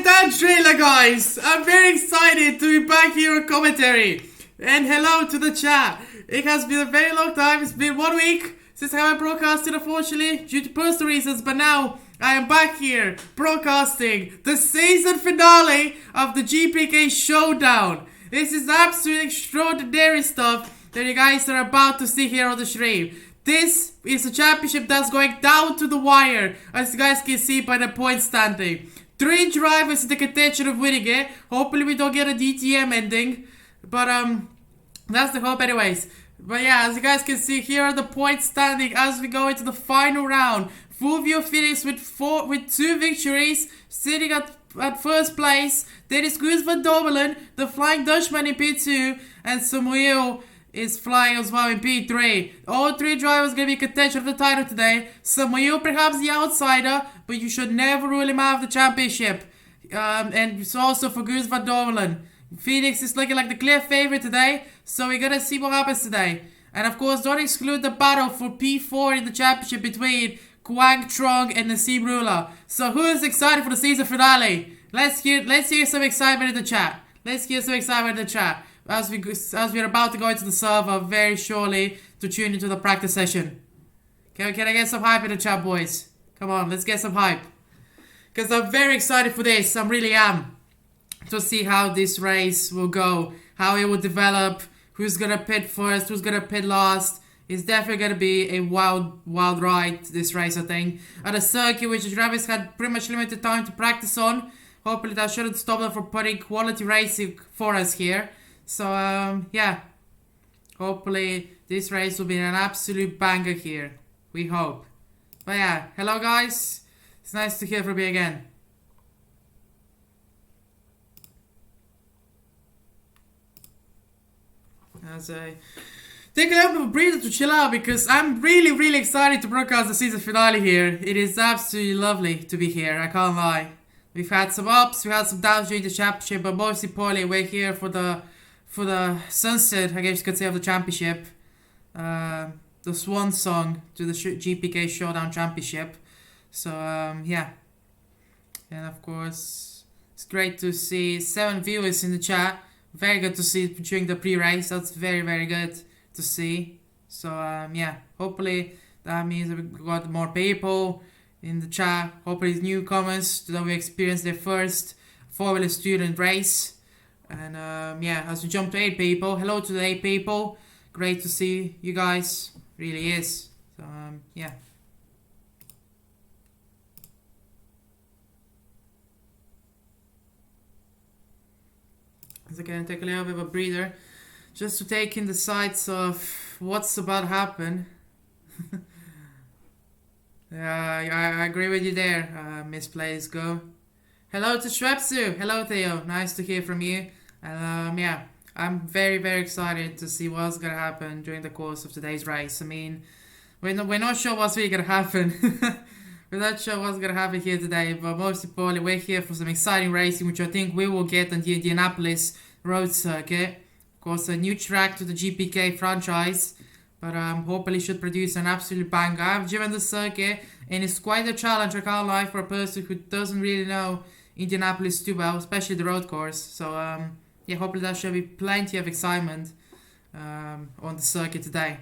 at that trailer, guys! I'm very excited to be back here on commentary. And hello to the chat. It has been a very long time. It's been 1 week since I haven't broadcasted, unfortunately, due to personal reasons. But now I am back here broadcasting the season finale of the GPK Showdown. This is absolutely extraordinary stuff that you guys are about to see here on the stream. This is a championship that's going down to the wire, as you guys can see by the point standing. 3 drivers in the contention of winning it. Hopefully we don't get a DTM ending. But that's the hope anyways. But yeah, as you guys can see, here are the points standing as we go into the final round. Fulvio Phoenix with 2 victories, sitting at first place. Then is Guus van Dommelen, the Flying Dutchman in P2, and Samuel is flying as well in P3. All 3 drivers going to be contention of the title today. Samuel perhaps the outsider, but you should never rule him out of the championship. And it's also for Guus van Dommelen. Phoenix is looking like the clear favorite today, so we're going to see what happens today. And of course, don't exclude the battle for P4 in the championship between Quang Trong and Nassim Rula. So who is excited for the season finale? Let's hear some excitement in the chat. Let's hear some excitement in the chat. As we're about to go into the server very shortly to tune into the practice session. Can I get some hype in the chat, boys? Come on, let's get some hype. Because I'm very excited for this. I really am. To see how this race will go. How it will develop. Who's going to pit first. Who's going to pit last. It's definitely going to be a wild ride, this race, I think. At a circuit which the drivers had pretty much limited time to practice on. Hopefully that shouldn't stop them from putting quality racing for us here. So, yeah. Hopefully, this race will be an absolute banger here. We hope. But yeah, hello guys. It's nice to hear from you again. As I take a little bit of a breather to chill out, because I'm really excited to broadcast the season finale here. It is absolutely lovely to be here, I can't lie. We've had some ups, we've had some downs during the championship, but most importantly, we're here for the sunset, I guess you could say, of the championship. The swan song to the GPK Showdown Championship. So, yeah. And of course, it's great to see 7 viewers in the chat. Very good to see during the pre-race. That's very good to see. So, yeah. Hopefully, that means that we got more people in the chat. Hopefully, newcomers that we experienced their first Formula Student race. And yeah, as we jump to 8 people, hello to the 8 people. Great to see you guys, really is. So yeah. So I'm gonna take a little bit of a breather, just to take in the sights of what's about to happen. Yeah, I agree with you there, Miss Plays Go. Hello to Shwepsu. Hello Theo. Nice to hear from you. And yeah, I'm very excited to see what's gonna happen during the course of today's race. I mean, we're not sure what's really gonna happen. We're not sure what's gonna happen here today, but most importantly, we're here for some exciting racing, which I think we will get on the Indianapolis road circuit. Of course, a new track to the GPK franchise, but hopefully should produce an absolute banger. I've driven the circuit, and it's quite a challenge, I can't lie, for a person who doesn't really know Indianapolis too well, especially the road course. So yeah, hopefully there should be plenty of excitement on the circuit today.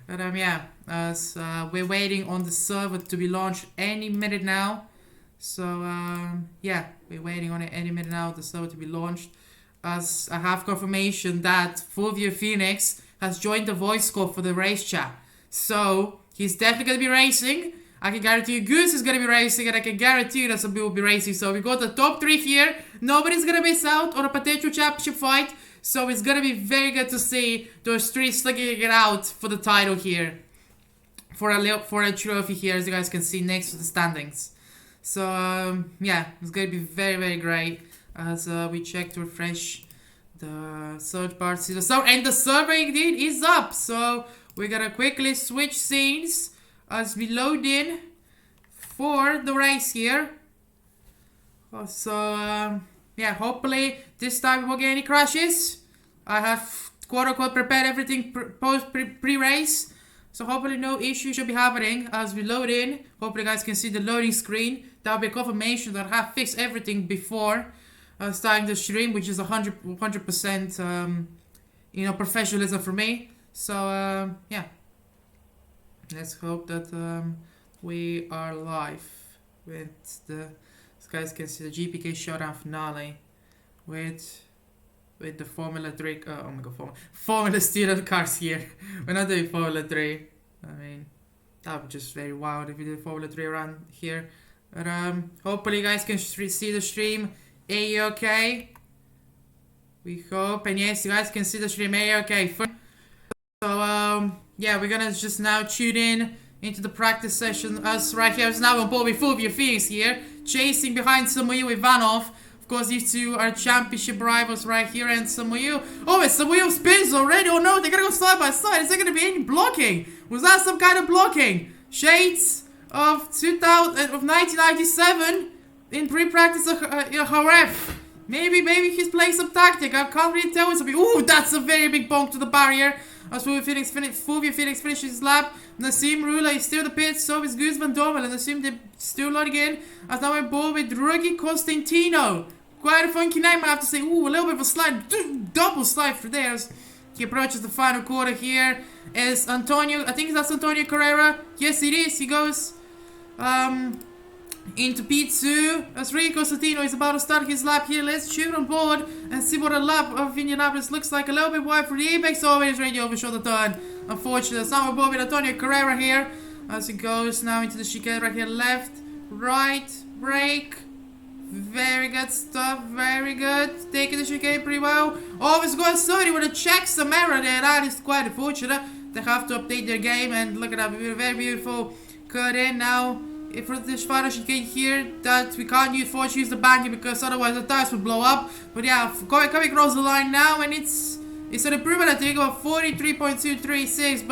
But yeah, as we're waiting on the server to be launched any minute now. So yeah, we're waiting on it any minute now, the server to be launched. As I have confirmation that Fulvio Phoenix has joined the voice call for the race chat. So he's definitely going to be racing. I can guarantee you Goose is going to be racing, and I can guarantee you that some people will be racing. So we got the top 3 here. Nobody's going to miss out on a potential championship fight. So it's going to be very good to see those 3 slugging it out for the title here. For a trophy here, as you guys can see next to the standings. So yeah, it's going to be very great as we check to refresh the search bar. And the server indeed is up. So we're going to quickly switch scenes as we load in for the race here. So yeah, hopefully this time we won't get any crashes. I have quote unquote prepared everything pre-race. So hopefully no issue should be happening as we load in. Hopefully you guys can see the loading screen. That'll be a confirmation that I have fixed everything before starting the stream, which is 100%, professionalism for me. So yeah, let's hope that we are live with the. You guys can see the GPK Showdown finale with the Formula 3. Oh my god, Formula Student cars here. We're not doing Formula 3. I mean, that would be just very wild if we did Formula 3 around here. But hopefully you guys can see the stream A-okay. We hope. And yes, you guys can see the stream A-okay. So yeah, we're gonna just now tune in into the practice session. Us right here is now on board with Fulvio Phoenix here, chasing behind Samuel Ivanov. Of course, these two are championship rivals right here, and Samuel. Oh, and Samuel spins already. Oh no, they're gonna go side by side. Is there gonna be any blocking? Was that some kind of blocking? Shades of 1997 in pre-practice of Haref. Maybe he's playing some tactic. I can't really tell. Ooh, that's a very big bonk to the barrier. As Fulvio Phoenix finishes his lap. Nassim Rula is still the pit, so is Gus Van Dommel. And Nassim they're still loading in. As now we're board with Ruggie Costantino. Quite a funky name, I have to say. Ooh, a little bit of a slide. Double slide for theirs. He approaches the final quarter here. Is Antonio, I think that's Antonio Carrera. Yes, it is. He goes into P2 as Ruggie Costantino is about to start his lap here. Let's shoot on board and see what a lap of Indianapolis looks like. A little bit wide for the apex. Always ready to overshot the turn. Unfortunately, now we're board with Antonio Carrera here as he goes now into the chicane right here. Left, right, brake. Very good stuff, very good. Taking the chicane pretty well. Always going 30 with a checksum error there. That is quite unfortunate. They have to update their game, and look at that, very beautiful cut in now. For this final chicane here, that we can't use the banking because otherwise the tires would blow up. But yeah, coming across the line now, and it's an improvement I think of 43.236,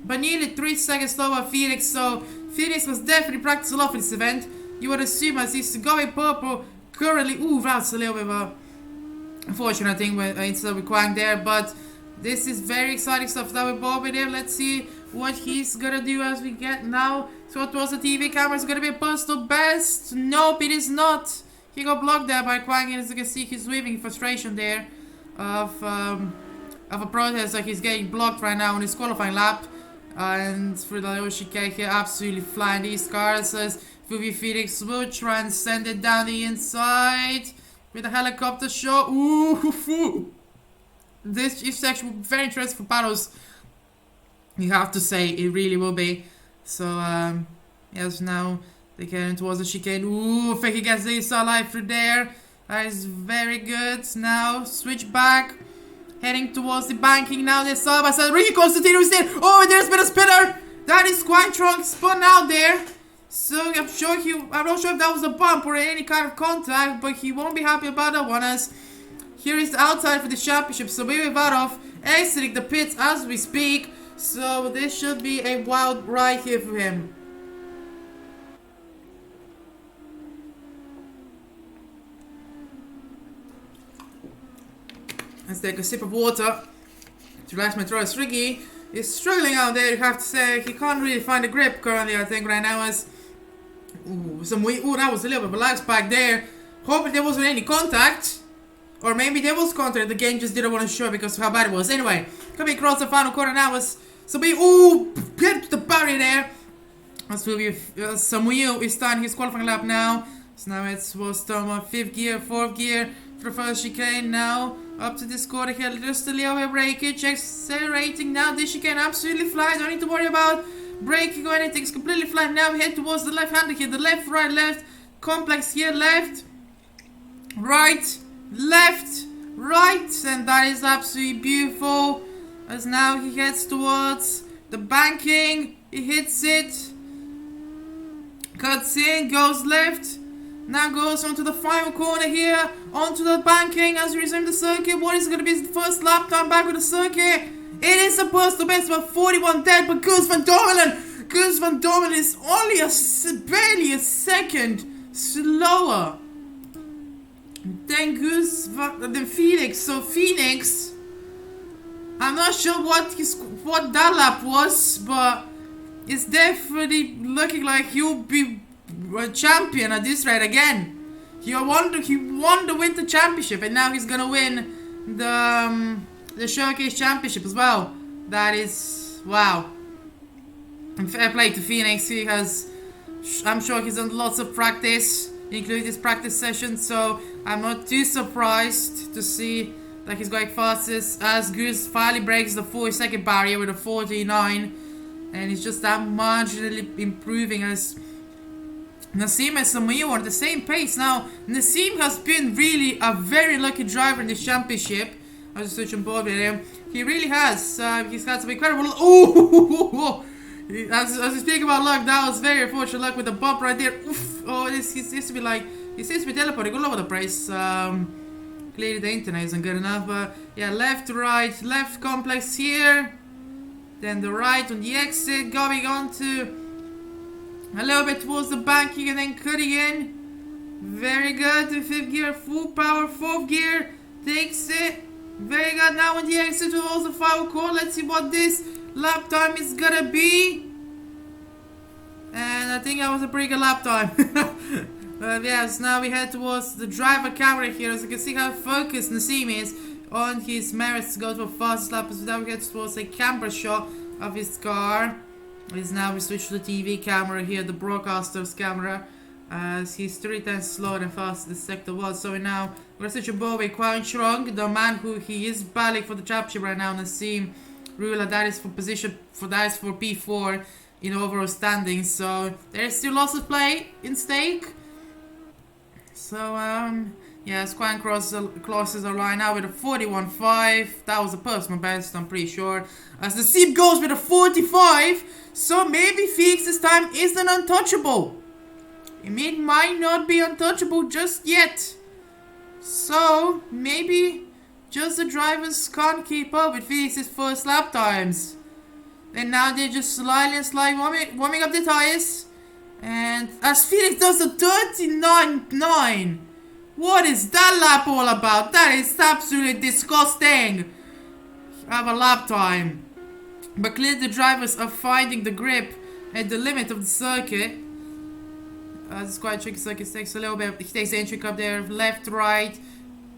but nearly 3 seconds slower Phoenix. So Phoenix was definitely practicing a lot for this event. You would assume as he's going purple currently. Ooh, that's a little bit of a unfortunate thing instead with Quang there, but this is very exciting stuff that we're both with him. Let's see what he's gonna do as we get now. So what was the TV camera? Is gonna be a personal best? Nope, it is not. He got blocked there by Quang, and as you can see, he's weaving frustration there of a protest. Like he's getting blocked right now on his qualifying lap. And for the Yoshike here, absolutely flying these cars as Fulvio Phoenix will try and send it down the inside with a helicopter shot. Ooh, this is actually very interesting for battles. You have to say it really will be. So yes, now they get in towards the chicane. Ooh, Feki gets the inside life through there. That is very good. Now switch back. Heading towards the banking now. This side by side. Ruggie Costantino is there. Oh, there's been a spinner. That is quite strong spun out there. So I'm not sure if that was a bump or any kind of contact, but he won't be happy about that one as here is the outside for the championship. So Samuel Ivanov exiting the pits as we speak. So this should be a wild ride here for him. Let's take a sip of water to relax my throat. Ruggie is struggling out there, you have to say. He can't really find a grip currently, I think, right now. As that was a little bit of a lag spike there. Hoping there wasn't any contact. Or maybe there was contact, the game just didn't want to show because of how bad it was. Anyway, coming across the final corner now was hit the barrier there. As Samuel is starting his qualifying lap now. So now it's Toma, 5th gear, 4th gear for the first chicane now. Up to this quarter here, just a little bit of breakage, accelerating now. This chicane absolutely flies, don't need to worry about braking or anything, it's completely flat. Now we head towards the left-hander here, the left, right, left, complex here, left, right, and that is absolutely beautiful. As now he heads towards the banking, he hits it, cuts in, goes left, now goes onto the final corner here, onto the banking as we resume the circuit. What is going to be his first lap time back with the circuit? It is a personal best, about 41 dead, but Gus Van Dommel is only barely a second slower than Phoenix. So Phoenix I'm not sure what that lap was, but it's definitely looking like he'll be a champion at this rate again. He won the Winter Championship, and now he's gonna win the Showcase Championship as well. That is wow. And fair play to Phoenix. I'm sure he's done lots of practice, including this practice session. So I'm not too surprised to see that he's going fastest as Goose finally breaks the 40-second barrier with a 49, and he's just that marginally improving as Nassim and Samuel are at the same pace. Now, Nassim has been really a very lucky driver in this championship. I was switching board with him. He really has. He's had some incredible. Oh! As we speak about luck, that was very unfortunate luck with the bump right there. Oof. Oh, he seems to be like. He seems to be teleporting all over the place. Clearly, the internet isn't good enough. But yeah, left, right, left complex here. Then the right on the exit, going on to a little bit towards the banking and then cutting in. Very good. The fifth gear, full power. Fourth gear takes it. Very good. Now on the exit towards the final core. Let's see what this lap time is gonna be. And I think that was a pretty good lap time. But yes, now we head towards the driver camera here. As you can see how focused Nassim is on his merits to go to a fast lap. So now we get towards a camera shot of his car. Is now we switch to the TV camera here, the broadcaster's camera, as he's 3 times slower and faster the sector was. So now we're such a ball with Quan Trong, the man who he is battling for the championship right now. Nassim Rula, that is for P4 in overall standings. So there's still lots of play in stake. So yes, Quan crosses our line now with a 41.5. That was a personal best, I'm pretty sure. As the Nassim goes with a 45. So maybe Phoenix this time isn't untouchable. It might not be untouchable just yet. So maybe just the drivers can't keep up with Phoenix's first lap times. And now they're just slightly warming up the tires. And as Phoenix does a 39.9. What is that lap all about? That is absolutely disgusting. Have a lap time. But clearly the drivers are finding the grip at the limit of the circuit. It's quite a tricky circuit. It takes a little bit. He takes the entry up there, left, right.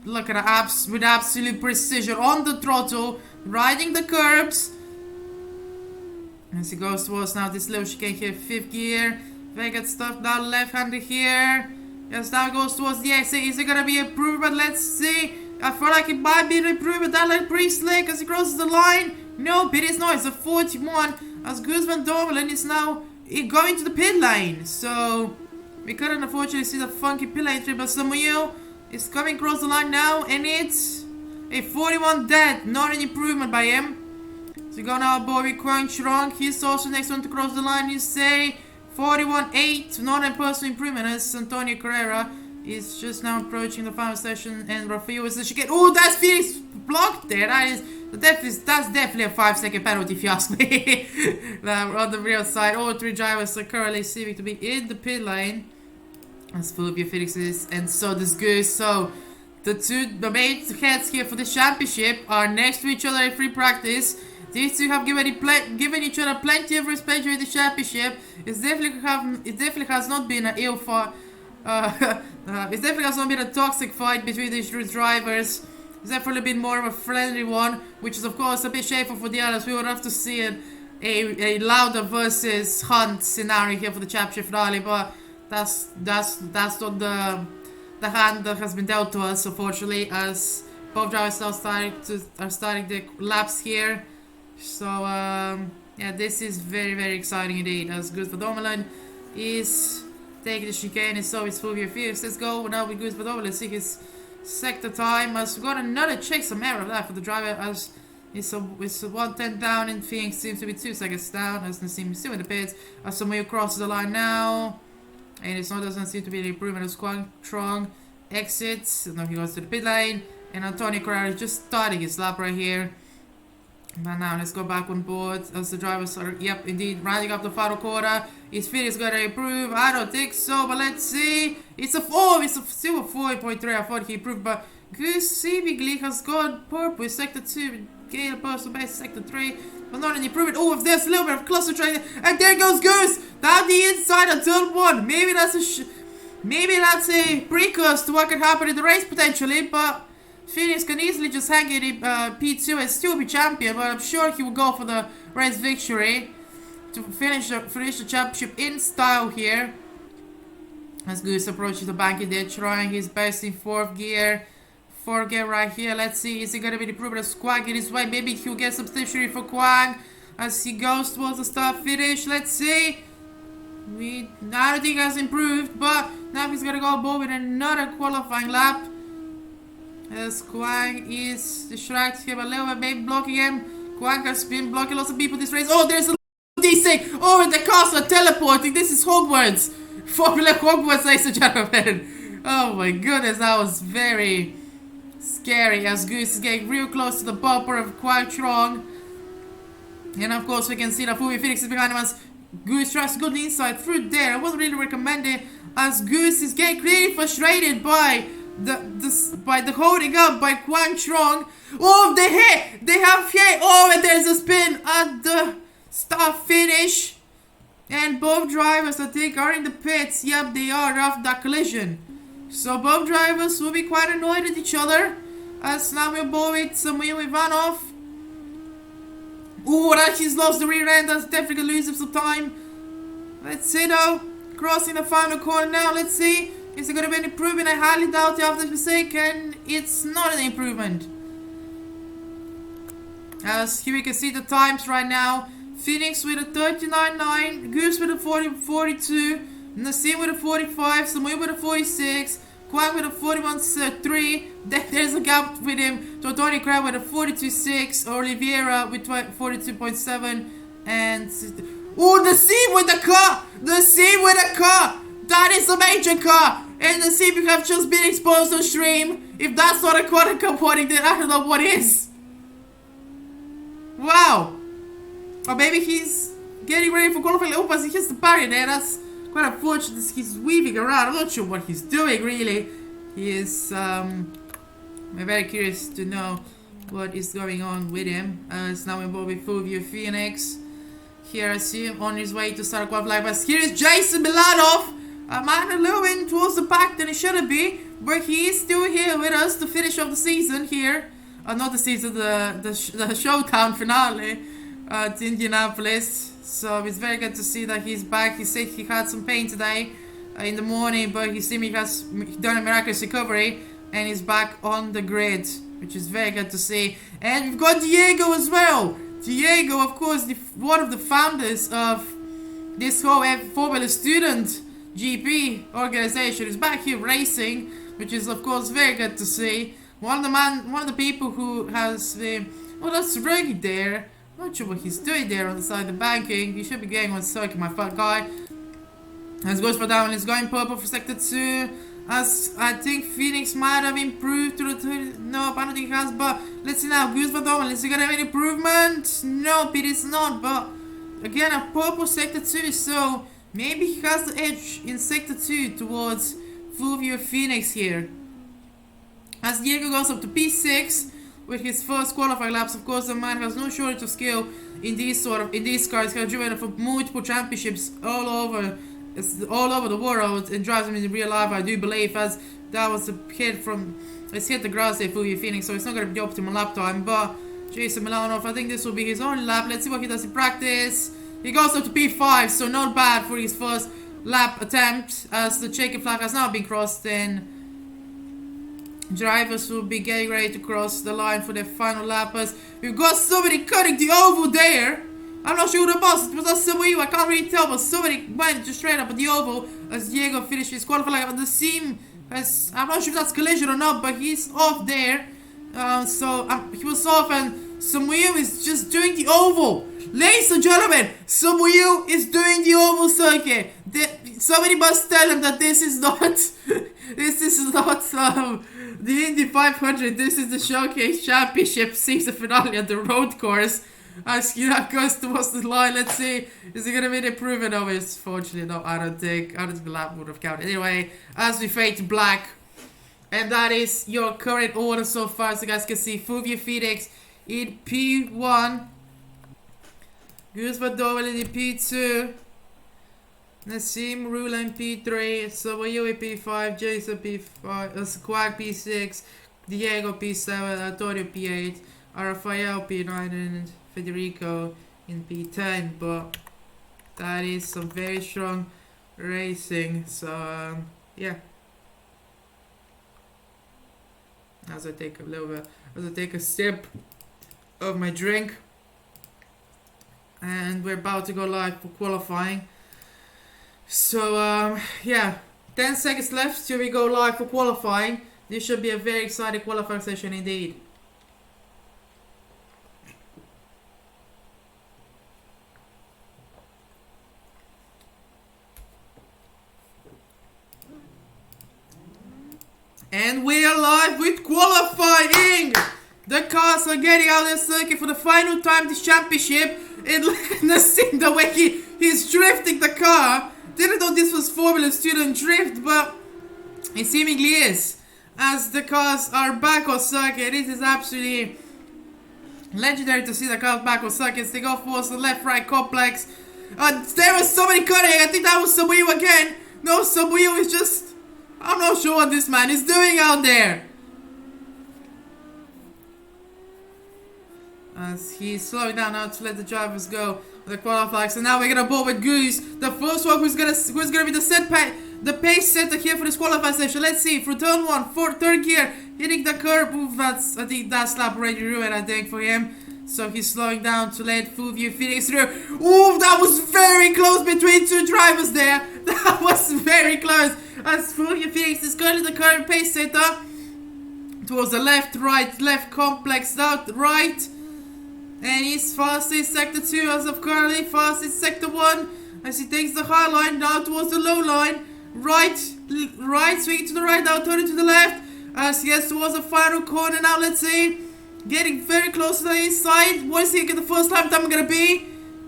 Look at the with absolute precision on the throttle, riding the curbs. As he goes towards now this little chicane here, 5th gear. Very good stuff. Now left-hander here. Yes, now goes towards the exit. Is it gonna be improvement? Let's see. I feel like it might be an improvement. That looked pretty slick as he crosses the line. Nope, it is not. It's a 41 as Guzman Dormelin is now going to the pit lane. So we couldn't unfortunately see the funky pit lane trip, but Samuel is coming across the line now, and it's a 41 dead. Not an improvement by him. So we go now, Bobby Kwang Chirong. He's also next one to cross the line. You say 41.8. Not a personal improvement as Antonio Carrera is just now approaching the final session, and Rafael is the chicane. Oh, that's Phoenix blocked there. That's definitely a 5-second penalty if you ask me. On the real side, all 3 drivers are currently seeming to be in the pit lane. As Fulvio Phoenix is, and so does Goose. So the main heads here for the championship are next to each other in free practice. These two have given each other plenty of respect during the championship. It definitely has not been an ill fight. It definitely has not been a toxic fight between these two drivers. It's definitely been more of a friendly one, which is of course a bit shameful for the others. We would have to see a Lauda versus Hunt scenario here for the championship finale, but that's not the hand that has been dealt to us, unfortunately, as both drivers now are starting the laps here. So yeah, this is very, very exciting indeed. As Gus Vadomelan is taking the chicane, and so is Fulvio Fierce. Let's go now with Gus Vadomelan, see his sector time. As we got another checksum error left for the driver, as it's a 110 down, and Phoenix seems to be 2 seconds down. As Nassim is still in the pits. As Samuel crosses the line now, and it doesn't seem to be an improvement as Quang Trong exits. Now he goes to the pit lane, and Antonio Carrera is just starting his lap right here. But now let's go back on board as the drivers are, yep, indeed, rounding up the final quarter. Is Phoenix going to improve? I don't think so, but let's see. It's still a 4.3. I thought he improved, but Goose seemingly has gone purple in sector 2. Okay, the personal base, sector 3. But not an improvement. Oh, if there's a little bit of cluster training. And there goes Goose! Down the inside of turn 1. Maybe that's a precursor to what could happen in the race potentially, but Phoenix can easily just hang it in P2 and still be champion, but I'm sure he will go for the race victory to finish the championship in style here. As Goose approaches the bank, they're trying his best in 4th gear. 4th gear right here. Let's see, is he gonna be the improvement of Quang in his way? Maybe he'll get substitutory for Quang as he goes towards the start finish. Let's see. I don't think he has improved, but now he's gonna go aboard with another qualifying lap. As Quang is distracted here a little bit, maybe blocking him. Quang has been blocking lots of people this race. Oh, there's a D6! Oh, and the cars are teleporting. This is Hogwarts. Formula Hogwarts, ladies and gentlemen. Oh my goodness, that was very scary as Goose is getting real close to the bumper of Quang Trong. And of course, we can see that Fuvi Phoenix is behind him as Goose tries to go the inside through there. I wasn't really recommended as Goose is getting really frustrated by the holding up by Quang Trong. Oh, they hit! They have hit! Oh, and there's a spin at the start finish. And both drivers, I think, are in the pits. Yep, they are after that collision. So both drivers will be quite annoyed at each other. As now we're both with Samuel Ivanov. Ooh, that he's lost the rear end. That's definitely gonna lose him some time. Let's see though. Crossing the final corner now. Let's see. Is there gonna be an improvement? I highly doubt it after this mistake, and it's not an improvement. As here we can see the times right now. Phoenix with a 39.9, Goose with a 42, Nassim with a 45, Samuel with a 46, Quang with a 41.3. Then there's a gap with him to Tony Crab with a 42.6, Oliveira with 42.7, and oh, Nassim with the car! Nassim with a car! That is a major car! And Nassim, you have just been exposed on stream. If that's not a quantum warning, then I don't know what is. Wow! Or maybe he's getting ready for qualifying. Oh, but he hits the barrier there. That's quite unfortunate. He's weaving around. I'm not sure what he's doing, really. He is, I'm very curious to know what is going on with him. It's now involved with Fulvio Phoenix. Here I see him on his way to start qualifying. But here is Jason Milanov. Man a little bit towards the back than he should be. But he is still here with us to finish off the season here. Not the season, the showdown finale. At Indianapolis, so it's very good to see that he's back. He said he had some pain today in the morning, but he seems he has done a miraculous recovery and he's back on the grid, which is very good to see. And we've got Diego as well. Diego, of course, one of the founders of this whole Formula Student GP organization, is back here racing, which is of course very good to see. One of the people who has been, well, that's Reggie there. Not sure what he's doing there on the side of the banking. He should be getting on circuit, my fat guy. As goes for down, he's going purple for sector 2. As I think Phoenix might have improved to the... No, I don't think he has, but let's see now. Goose for down, is he gonna have any improvement? No, it is not, but again, a purple sector 2, so maybe he has the edge in sector 2 towards Fulvio Phoenix here. As Diego goes up to P6 with his first qualifying laps, of course, the man has no shortage of skill in these cars. He's driven for multiple championships all over the world and drives them in real life, I do believe, as that was a hit from... It's hit the grass there for you, Phoenix, so it's not going to be the optimal lap time, but Jason Milanov, I think this will be his only lap. Let's see what he does in practice. He goes up to P5, so not bad for his first lap attempt, as the checkered flag has now been crossed and drivers will be getting ready to cross the line for their final lappers. We've got somebody cutting the oval there. I'm not sure who the boss. It was not somebody, I can't really tell, but somebody went just straight up at the oval as Diego finished his qualifying. But the seam has, I'm not sure if that's collision or not, but he's off there. He was off, and Samuel is just doing the oval. Ladies and gentlemen, Samuel is doing the oval circuit. Somebody must tell him that this is not the Indy 500. This is the Showcase Championship season finale at the road course. As he goes towards the line, let's see, is he gonna be an improvement of it? Fortunately, no, I don't think the lap would have counted. Anyway, as we fade to black, and that is your current order so far. So you guys can see Fulvio Phoenix in P1. Goose Vadovil in P2. Nassim Rula in P3. Savoyo in P5. Jason P5. Quack P6. Diego P7. Antonio P8. Rafael P9. And Federico in P10. But that is some very strong racing. So, yeah. As I take a sip of my drink, and we're about to go live for qualifying. So yeah, 10 seconds left till we go live for qualifying. This should be a very exciting qualifying session indeed. And we are live with qualifying! The cars are getting out of the circuit for the final time this championship. And look at Nassim, the way he's drifting the car. Didn't know this was Formula Student Drift, but it seemingly is. As the cars are back on circuit, it is absolutely legendary to see the cars back on circuits. They go for the left-right complex. There was somebody cutting. I think that was Samuel again. No, Samuel is just... I'm not sure what this man is doing out there. As he's slowing down now to let the drivers go with the qualifiers. So now we're gonna board with Goose, the first one who's gonna be the pace setter here for this qualifying session. Let's see, for turn 1, third gear, hitting the curb. Ooh, I think that's lap already ruined, I think, for him. So he's slowing down to let Fullview Phoenix through. Ooh, that was very close between two drivers there. That was very close. As Fullview Phoenix is currently the current pace setter towards the left complex, out right. And he's fast in sector 2 as of currently, fast in sector 1 as he takes the high line now towards the low line. Right, swinging to the right, now turning to the left as he gets towards the final corner now. Let's see, getting very close to the inside. What is he get the first lap time gonna be?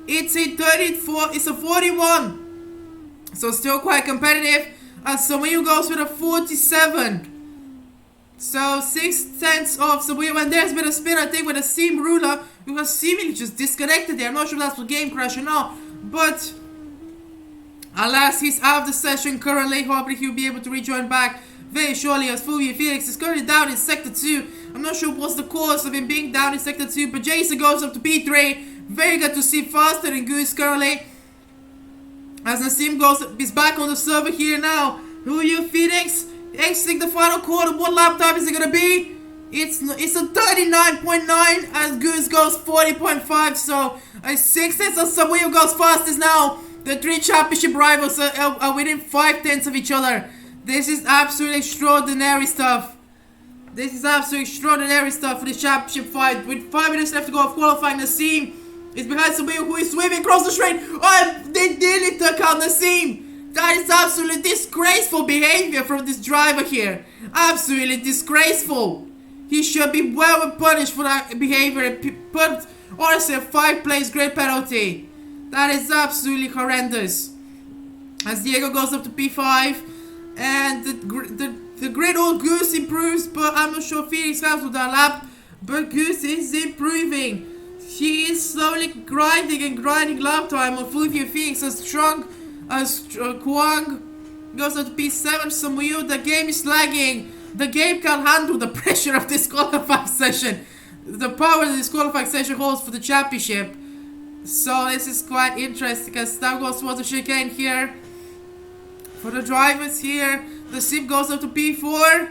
It's a 34, it's a 41. So still quite competitive as Samuel goes with a 47. So 6/10 of Samuel, and there's been a spin I think with a seam ruler who has seemingly just disconnected there. I'm not sure if that's for game crash or not, but alas, he's out of the session currently. Hopefully he'll be able to rejoin back very shortly as Fullview Felix is currently down in sector 2. I'm not sure what's the cause of him being down in sector 2, but Jason goes up to P3. Very good to see, faster than Goose currently. As Nassim is back on the server here now. Fullview Phoenix exiting the final quarter. What lap time is it gonna be? It's a 39.9 as Goose goes 40.5. So a 6/10 of Samuel goes fastest now. The three championship rivals are within 5/10 of each other. This is absolutely extraordinary stuff. This is absolutely extraordinary stuff for this championship fight. With 5 minutes left to go of qualifying, Nassim is behind Samuel, who is swimming across the straight. Oh, they nearly took out Nassim. That is absolutely disgraceful behavior from this driver here. Absolutely disgraceful. He should be well punished for that behavior and put, honestly, a 5-place grid penalty. That is absolutely horrendous. As Diego goes up to P5, and the grid old Goose improves, but I'm not sure Phoenix has with that lap. But Goose is improving. He is slowly grinding lap time on Fullview Phoenix as strong as Kwang goes up to P7. Samuel, the game is lagging. The game can't handle the pressure of this qualifying session. The power that this qualifying session holds for the championship. So this is quite interesting because now goes towards the chicane here. For the drivers here, the sim goes up to P4.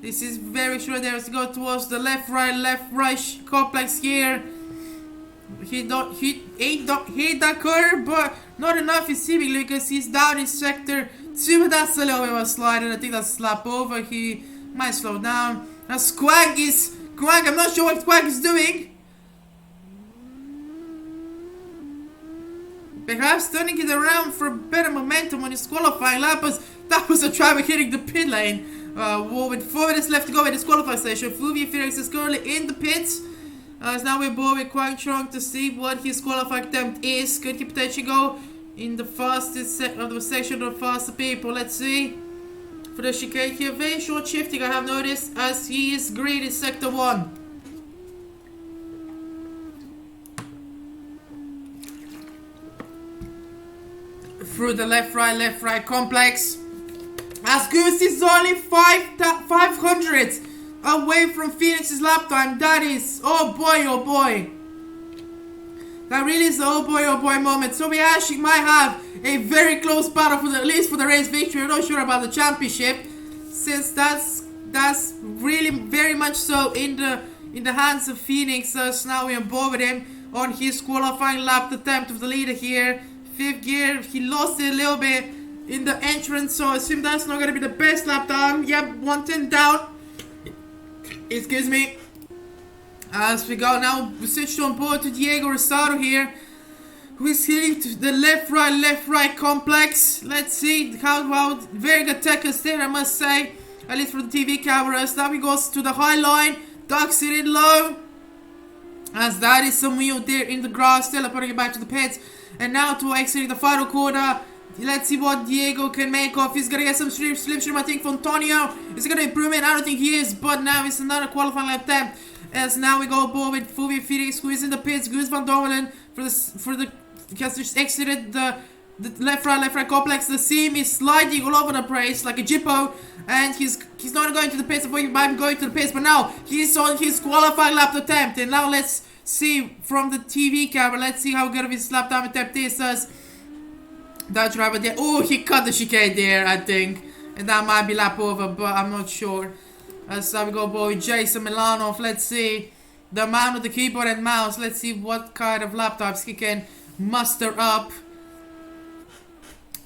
This is very sure there is to go towards the left right complex here. He ain't hit that curve, but not enough is seemingly because he's down in sector 2. That's a little bit of a slide, and I think that's a slap over. He might slow down. As Quag, I'm not sure what Quag is doing. Perhaps turning it around for better momentum on his qualifying lap. That was a driver hitting the pit lane. With 4 minutes left to go in this qualifying session, Fullview Phoenix is currently in the pits. Now we're bored with Quang Trong to see what his qualifying attempt is. Could he potentially go in the fastest of the section of faster people? Let's see. For the chicane here, very short shifting I have noticed as he is green in sector 1. through the left right complex. As Goose is only 500 away from Phoenix's lap time. That is, oh boy. That really is the oh boy moment. So we actually might have a very close battle for at least for the race victory. I'm not sure about the championship, since that's really very much so in the hands of Phoenix. So now we're on board with him on his qualifying lap attempt of the leader here. 5th gear, he lost it a little bit in the entrance, so I assume that's not going to be the best lap time. Yep, 110 down. Excuse me. As we go now, we switched on board to Diego Rosado here, who is heading to the left right complex. Let's see how very good techers there, I must say, at least for the TV cameras. Now he goes to the high line, ducks it in low, as that is some wheel there in the grass, teleporting it back to the pits. And now to exiting the final corner. Let's see what Diego can make of. He's gonna get some slipstream, I think, for Antonio. Is he gonna improve it? I don't think he is, but now it's another qualifying lap attempt. As now we go aboard with Fulvio Phoenix, who is in the pits. Guus Van Dommelen has just exited the left right complex. The seam is sliding all over the place like a jippo, and he's not going to the pits. He might be going to the pits, but now he's on his qualifying lap attempt. And now let's see from the TV camera. Let's see how good of his lap time attempt is. As that driver there, oh, he cut the chicane there, I think, and that might be lap over, but I'm not sure. As we go boy, Jason Milanov. Let's see the man with the keyboard and mouse. Let's see what kind of lap times he can muster up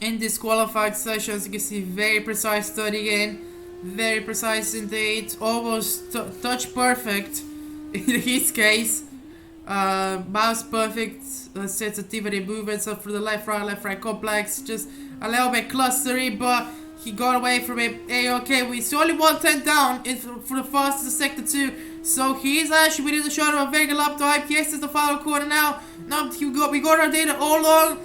in this qualified session. As you can see, very precise study again, very precise indeed, almost touch perfect in his case. Mouse perfect sensitivity movements up for the left right complex, just a little bit clustery, but he got away from it. Okay, we saw only 110 down for the fastest sector 2, so he's actually within the shot of a very good lap time. Yes, it's the final corner now. Now we got our data all along,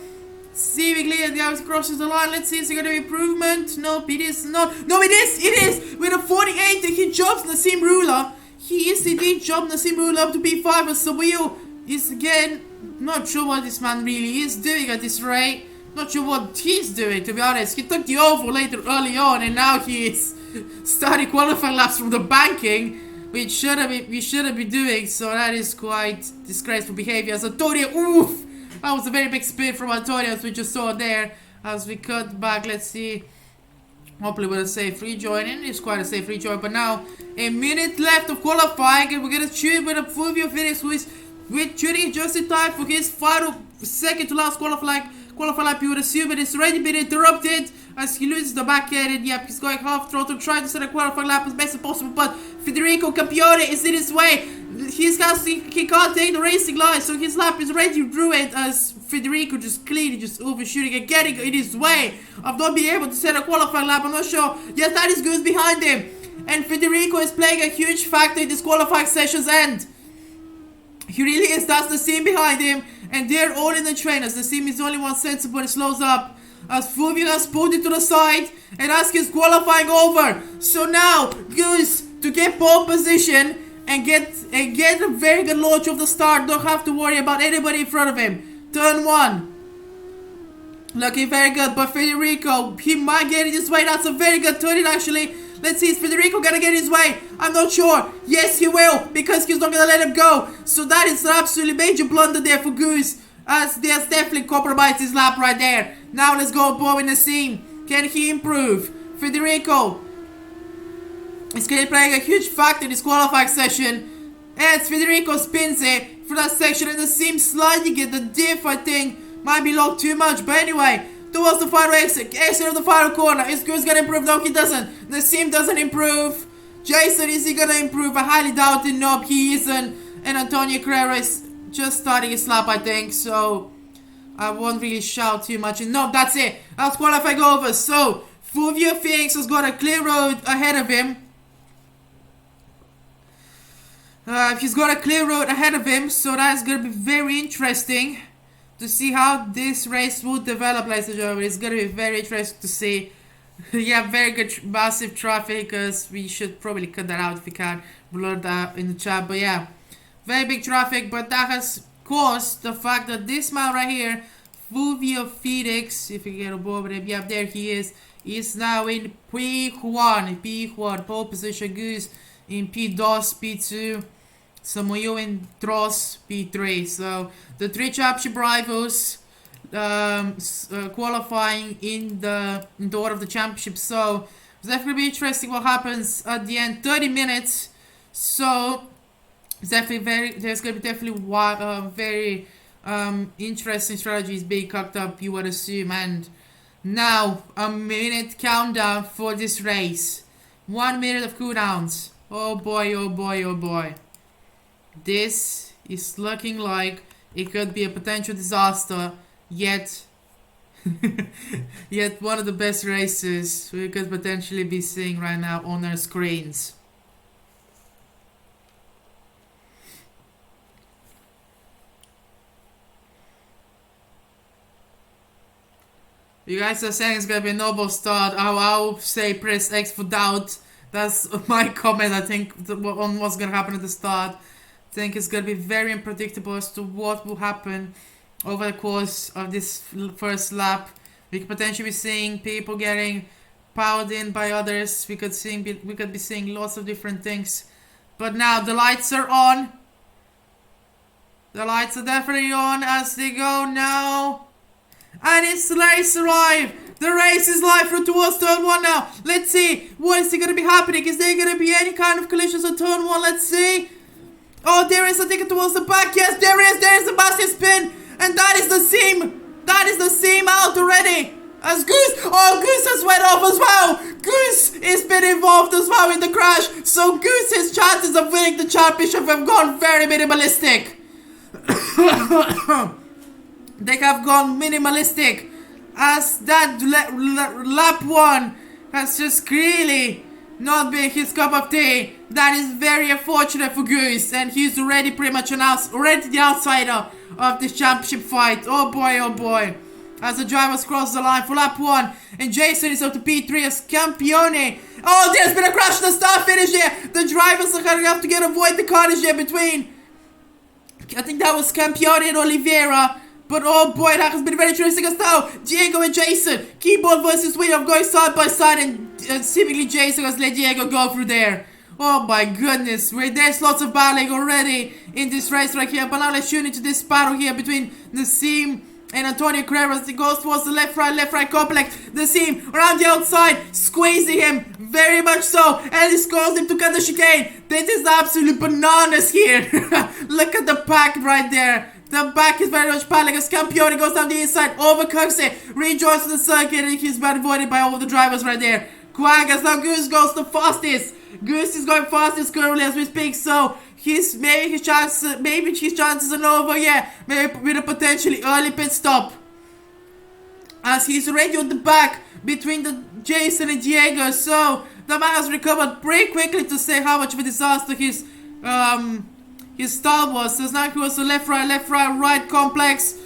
seemingly, and now he crosses the line. Let's see, is there gonna be improvement? Nope, it is not. No, it is with a 48. He jumps Nassim Rula. He is indeed jumped Nassim Rula up to P5, and Samuel is again not sure what this man really is doing at this rate. Not sure what he's doing, to be honest. He took the oval early on, and now he is starting qualifying laps from the banking, which we shouldn't be doing. So that is quite disgraceful behavior. As Antonio, oof, that was a very big spin from Antonio, as we just saw there. As we cut back, let's see. Hopefully with a safe rejoin, and it's quite a safe rejoin. But now a minute left of qualifying, and we're gonna shoot with a Fulvio Phoenix, who is shooting just in time for his final second to last qualifying lap. You would assume it has already been interrupted as he loses the back end, and yep, he's going half throttle, trying to set a qualifying lap as best as possible, but Federico Campione is in his way. He can't take the racing line, so his lap is already ruined as Federico just clearly just overshooting and getting in his way of not being able to set a qualifying lap. I'm not sure. Yes, that is Goose behind him, and Federico is playing a huge factor in this qualifying session's end. He really is. That's the seam behind him, and they're all in the trainers. The seam is only one sensible, and it slows up as Fulvio has pulled it to the side, and as his qualifying over. So now Goose to get pole position and get a very good launch of the start. Don't have to worry about anybody in front of him. Turn 1. Looking very good, but Federico, he might get in his way. That's a very good turn actually. Let's see, is Federico gonna get his way? I'm not sure. Yes, he will, because he's not gonna let him go. So that is an absolutely major blunder there for Goose, as he has definitely compromised his lap right there. Now let's go aboard in the scene. Can he improve? Federico is going to play a huge factor in this qualifying session, as Federico spins it for that section, and the seam sliding it. The diff, I think, might be locked too much, but anyway, towards the final exit of the final corner. Is Goose gonna improve? No, he doesn't. The seam doesn't improve. Jason, is he gonna improve? I highly doubt it. Nope, he isn't. And Antonio Carrera is just starting his lap, I think, so I won't really shout too much. And no, that's it. That's qualifying over. So Fulvio Phoenix has got a clear road ahead of him. He's got a clear road ahead of him, so that's gonna be very interesting to see how this race will develop, ladies and gentlemen. It's gonna be very interesting to see. Yeah, very good, massive traffic, because we should probably cut that out if we can, blur that in the chat. But yeah, very big traffic, but that has caused the fact that this man right here, Fulvio Felix, if you get above him, yeah, there he is now in P1, pole position. Goose in P2, P2, Samoyo in Dross, P3. So the three championship rivals qualifying in the order of the championship. So it's definitely be interesting what happens at the end. 30 minutes. So it's definitely there's gonna be definitely very interesting strategies being cooked up, you would assume. And now a minute countdown for this race. 1 minute of cooldowns. Oh boy, oh boy, oh boy. This is looking like it could be a potential disaster, yet yet one of the best races we could potentially be seeing right now on our screens. You guys are saying it's gonna be a noble start. I'll say press X for doubt. That's my comment, I think, on what's gonna happen at the start. I think it's gonna be very unpredictable as to what will happen over the course of this first lap. We could potentially be seeing people getting powered in by others. We could be seeing lots of different things. But now the lights are on. The lights are definitely on as they go now. And it's race live. The race is live from towards turn 1 now. Let's see. What is going to be happening? Is there going to be any kind of collisions on turn 1? Let's see. Oh, there is a ticket towards the back. Yes, there is. There is a massive spin. And that is the seam. That is the seam out already. As Goose. Oh, Goose has went off as well. Goose is been involved as well in the crash. So Goose's chances of winning the championship have gone very minimalistic. They have gone minimalistic, as that lap 1 has just really not been his cup of tea. That is very unfortunate for Goose, and he's already pretty much already the outsider of this championship fight. Oh boy, as the drivers cross the line for lap 1, and Jason is up to P3 as Campione. Oh, there's been a crash in the start finish here. The drivers are going to have to avoid the carnage here between, I think that was Campione and Oliveira. But oh boy, that has been very interesting as now. Diego and Jason, keyboard versus winner, going side by side, and seemingly Jason has let Diego go through there. Oh my goodness, there's lots of battling already in this race right here. But now let's tune into this battle here between Nassim and Antonio Carrera as he goes towards the left right complex. Nassim around the outside, squeezing him very much so, and he scores him to cut the chicane. This is absolute bananas here. Look at the pack right there. The back is very much paddling as Campione goes down the inside, overcooks it, rejoins the circuit, and he's been avoided by all the drivers right there. Quang as now Goose goes the fastest. Goose is going fastest currently as we speak, so maybe his chances are over, yeah. Maybe with a potentially early pit stop. As he's already on the back between the Jason and Diego, so the man has recovered pretty quickly to say how much of a disaster his start was. So now he was the left right complex,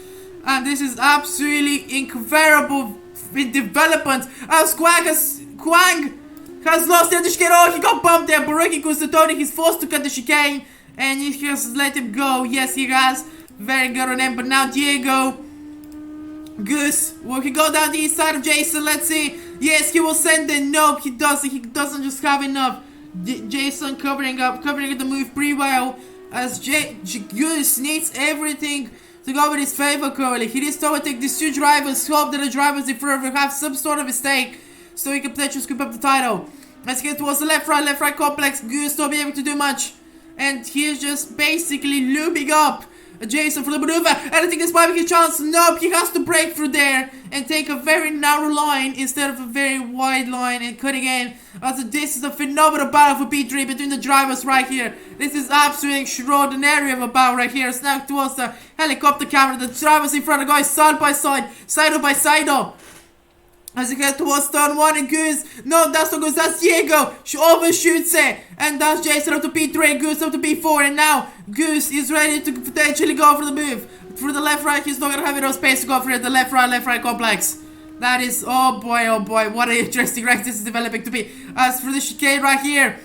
and this is absolutely incredible in development as Quang has lost the chicane. Oh, he got bumped there. Baruki Kustatoni, he's forced to cut the chicane, and he has let him go. Yes, he has. Very good on him. But now Diego Goose will he go down the inside of Jason? Let's see. Yes, he will send it. Nope, he doesn't. He doesn't just have enough. Jason covering the move pretty well. As Goose needs everything to go in his favor currently. He needs to overtake these two drivers. Hope that the drivers in front of him have some sort of mistake, so he can potentially scoop up the title. Let's get towards the left right complex. Goose not be able to do much, and he's just basically looping up Jason for the maneuver. And I think this might be his chance. Nope, he has to break through there and take a very narrow line instead of a very wide line and cutting in. Also, this is a phenomenal battle for P3 between the drivers right here. This is absolutely extraordinary of a battle right here. It's now towards the helicopter camera. The drivers in front are going side by side by side. As you get towards turn 1 and Goose. No, that's not Goose, that's Diego. She overshoots it. And that's Jason up to P3, Goose up to P4. And now Goose is ready to potentially go for the move. Through the left right, he's not going to have enough space to go for it. The left right complex. That is, oh boy, what an interesting race this is developing to be. As for the chicane right here,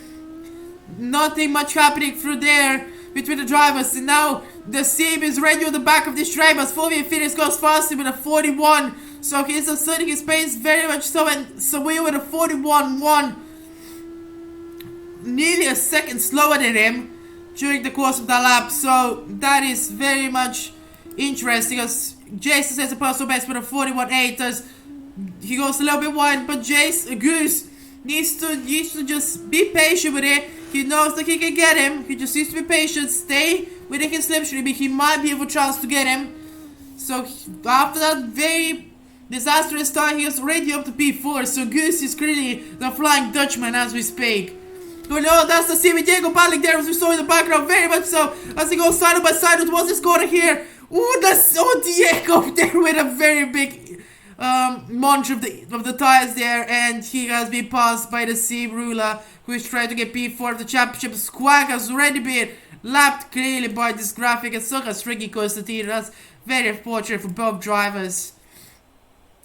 nothing much happening through there between the drivers. And now The Sim is ready on the back of this train, but Fulvio Phoenix goes faster with a 41. So he's asserting his pace very much so, and Samuel with a 41-1. Nearly a second slower than him during the course of that lap. So that is very much interesting, as Jason says a personal best with a 41.8. He goes a little bit wide, but Goose needs to just be patient with it. He knows that he can get him. He just needs to be patient, stay within his slipstream. He might be able a chance to get him. So after that very disastrous start, he is already up to P4. So Goose is clearly the Flying Dutchman as we speak. But no, that's the scene with Diego battling there, as we saw in the background, very much so, as he goes side by side with what's this corner here. Ooh, that's Diego there with a very big munch of the tires there, and he has been passed by the Sim ruler, who is trying to get P4 of the championship. Squawk has already been lapped clearly by this graphic, and so has Ricky Constantino. That's very unfortunate for both drivers.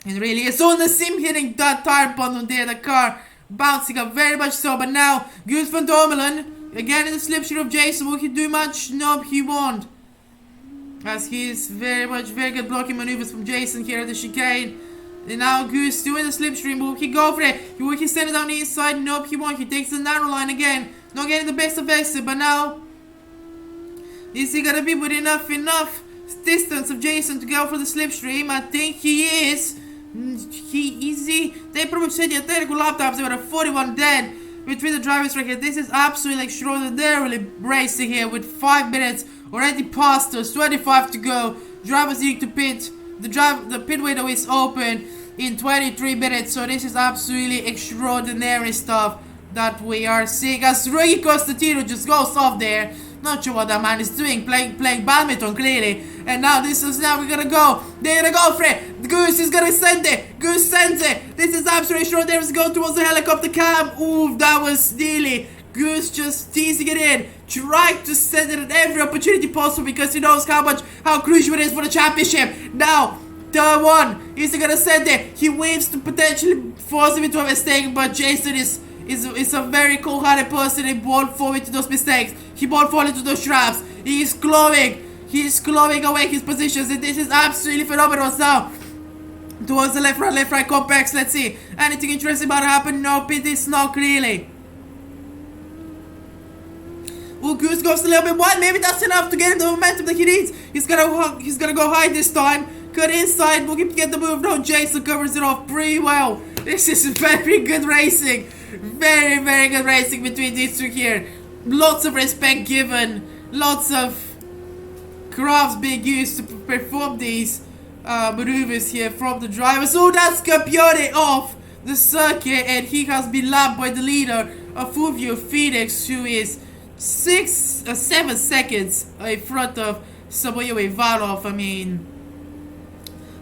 It really is. So the Sim hitting that tire bundle there, the car bouncing up very much so, but now Guus van Dormelen again in the slipstream of Jason. Will he do much? Nope, he won't, as he is very good blocking maneuvers from Jason here at the chicane. And now Goose doing the slipstream. Will he go for it? Will he send it down the inside? Nope, he won't. He takes the narrow line again, not getting the best of it. But now is he gonna be with enough distance of Jason to go for the slipstream? I think he is. They probably said the technical laptops. They were a 41 dead between the drivers right here. This is absolutely extraordinarily racing here, with 5 minutes already past us, 25 to go. Drivers need to pit. The pit window is open in 23 minutes. So this is absolutely extraordinary stuff that we are seeing, as Ricky Constantino just goes off there. Not sure what that man is doing, playing badminton clearly. And now we're gonna go. They're gonna go for it. The Goose is gonna send it. Goose sends it. This is absolutely extraordinary. Let's go towards the helicopter cam. Ooh, that was nearly. Goose just teasing it in, trying to send it at every opportunity possible, because he knows how crucial it is for the championship. Now, third one, is he gonna send it? He waves to potentially force him into a mistake, but Jason is a very cold-hearted person. He won't fall into those mistakes. He won't fall into those traps. He is clawing away his positions, and this is absolutely phenomenal. Now, towards the left right complex. Let's see. Anything interesting about to happen? Nope, it is not really. Oh, Goose goes a little bit wide. Maybe that's enough to get him the momentum that he needs. He's gonna go high this time. Cut inside. Will he get the move? No, Jason covers it off pretty well. This is very good racing. Very good racing between these two here. Lots of respect given. Lots of crafts being used to perform these maneuvers here from the drivers. So that's Capione off the circuit, and he has been lapped by the leader of Fulvio Phoenix, who is 7 seconds in front of Samuel Ivanov. I mean,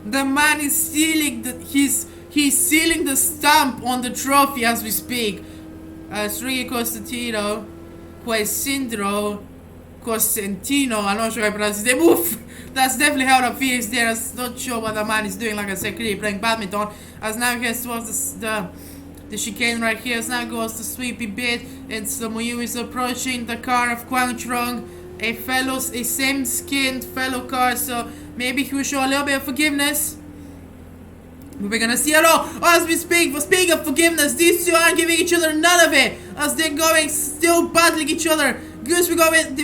the man is sealing he's sealing the stamp on the trophy as we speak. Ricky Constantino, Cosentino, I'm not sure how I pronounce his name. Oof! That's definitely held up Phoenix there. I'm not sure what the man is doing. Like I said, clearly playing badminton. As now he gets towards the chicane right here. As now goes the sweepy bit, and Samuel is approaching the car of Quang Trong, a same skinned fellow car. So maybe he will show a little bit of forgiveness. We're gonna see it all as we speak. For speaking of forgiveness, these two aren't giving each other none of it, as they're going still battling each other. Goose will go in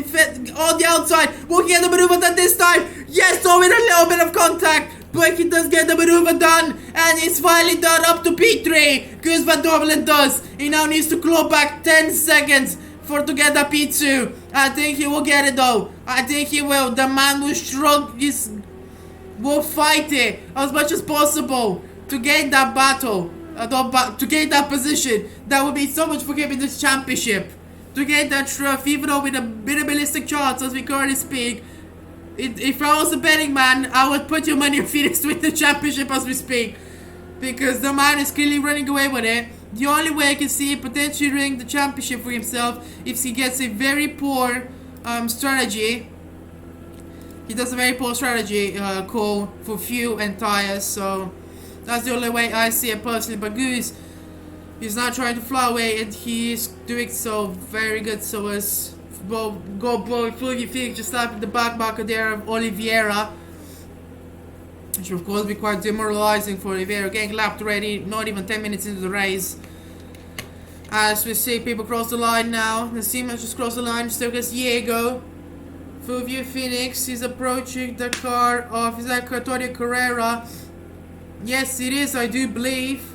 on the outside. Will he get the maneuver done this time? Yes, so with a little bit of contact, but he does get the maneuver done, and it's finally done up to P3. Goose van Dormelen does. He now needs to claw back 10 seconds to get the P2. I think he will get it though. I think he will. The man will fight it as much as possible to gain that battle, to gain that position. That would be so much for him in this championship. To get that trophy, even though with a minimalistic chance as we currently speak. If I was a betting man, I would put your money on Phoenix to win the championship as we speak, because the man is clearly running away with it. The only way I can see potentially winning the championship for himself if he gets a very poor strategy. He does a very poor strategy call for fuel and tires, so that's the only way I see it personally. But Goose, he's not trying to fly away, and he is doing so very good. So as Fulvio Felix just slapping the back marker there of Oliveira. Which of course be quite demoralizing for Oliveira. Getting lapped already, not even 10 minutes into the race. As we see people cross the line now. Nassim has just crossed the line, still gets Diego. Fulvio Phoenix is approaching the car of Antonio Carrera. Yes, it is, I do believe.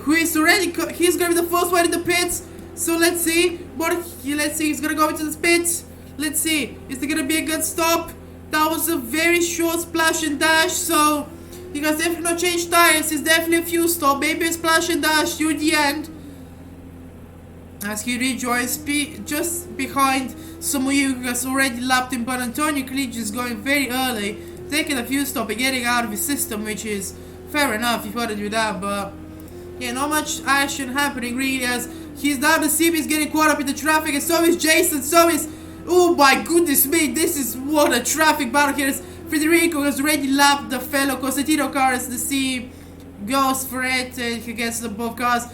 Who is already, he's gonna be the first one in the pits. So let's see. Let's see, he's gonna go into the pits. Let's see, is there gonna be a good stop? That was a very short splash and dash, so he has definitely not changed tires. It's definitely a fuel stop, maybe a splash and dash to the end. As he rejoins just behind Samuel, who has already lapped him, but Antonio Calici is going very early, taking a fuel stop and getting out of his system, which is fair enough if you want to do that, but yeah, not much action happening really, as he's down the seam, he's getting caught up in the traffic, and so is Jason, so is, oh my goodness me, this is what a traffic battle here is. Federico has already lapped the fellow Cosentino car as the seam goes for it, and he gets the both cars.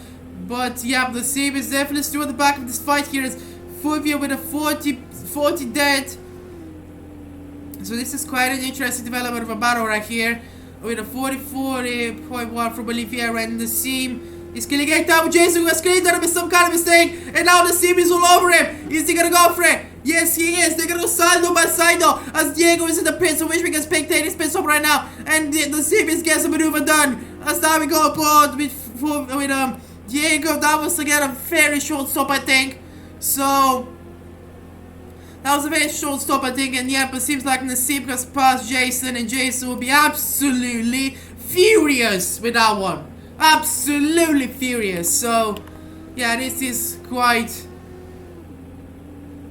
But yeah, the seam is definitely still at the back of this fight here as Fulvio with a 40 dead. So this is quite an interesting development of a battle right here. With a 40.1 from Oliveira, and the seam is killing it down with Jason, who has clearly done some kind of mistake, and now the seam is all over him. Is he gonna go for it? Yes, he is. They're gonna go side by side though, as Diego is in the pit, so which we can spectate his pit stop right now, and the seam is getting a maneuver done. As now we go aboard with Diego. That was again a very short stop, I think. So that was a very short stop, I think, and yeah, but it seems like Nassim has passed Jason, and Jason will be absolutely furious with that one. Absolutely furious. So yeah, this is quite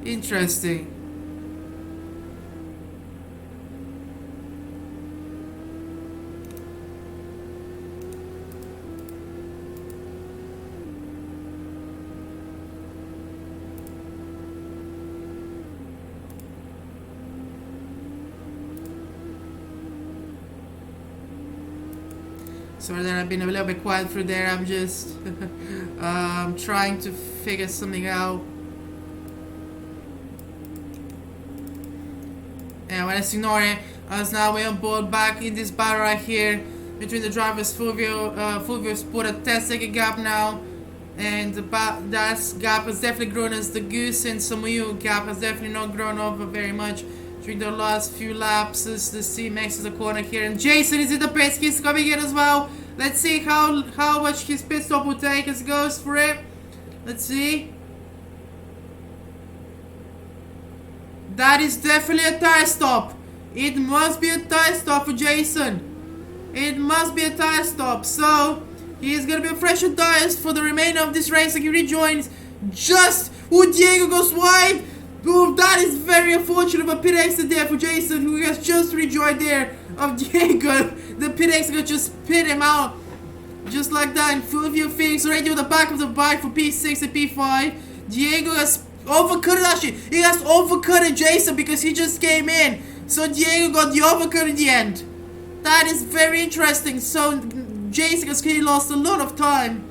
interesting. Sorry that I've been a little bit quiet through there. I'm just trying to figure something out. Yeah, well, let's ignore it. As now we're on board back in this battle right here between the drivers. Fulvio's put a 10-second gap now, and that gap has definitely grown as the Goose and Samuel gap has definitely not grown over very much during the last few laps as the seam exits the corner here, and Jason is in the pits. He's coming in as well. Let's see how much his pit stop will take as he goes for it. Let's see. That is definitely a tire stop. It must be a tire stop for Jason. It must be a tire stop. So he's gonna be on fresher tires for the remainder of this race. Like he rejoins just. Diego goes wide. Oh, that is very unfortunate, but pit exit there for Jason, who has just rejoined there of Diego. The pit exit just pit him out. Just like that, and Fulvio Phoenix already on the back of the bike for P6 and P5. Diego has overcut it actually. He has overcut Jason because he just came in. So Diego got the overcut in the end. That is very interesting. So Jason has clearly lost a lot of time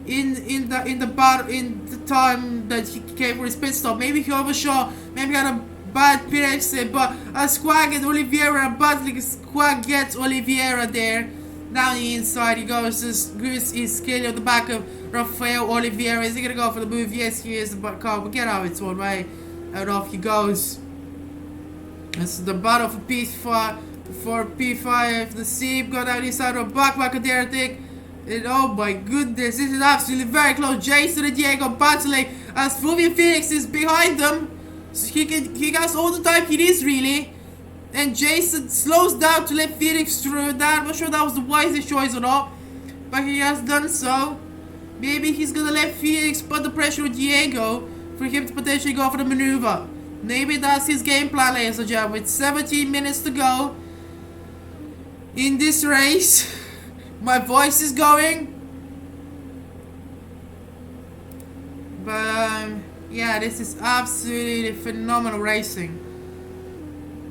in the time that he came for his pit stop. Maybe he overshot, maybe he had a bad pit exit, but as Squag and Oliveira, badly Squag gets Oliveira there. Down the inside he goes. This Goose is clearly on the back of Rafael Oliveira. Is he gonna go for the move? Yes, he is. The car will get out its own way, and off he goes. This is the battle for P5. For P5, the seam got out inside of back there, I think. And oh my goodness, this is absolutely very close. Jason and Diego battling as Fulvio Phoenix is behind them. So he has all the time he needs really. And Jason slows down to let Phoenix through that. I'm not sure that was the wisest choice or not, but he has done so. Maybe he's gonna let Phoenix put the pressure on Diego for him to potentially go for the maneuver. Maybe that's his game plan, ladies and gentlemen. With 17 minutes to go in this race. My voice is going. But yeah, this is absolutely phenomenal racing.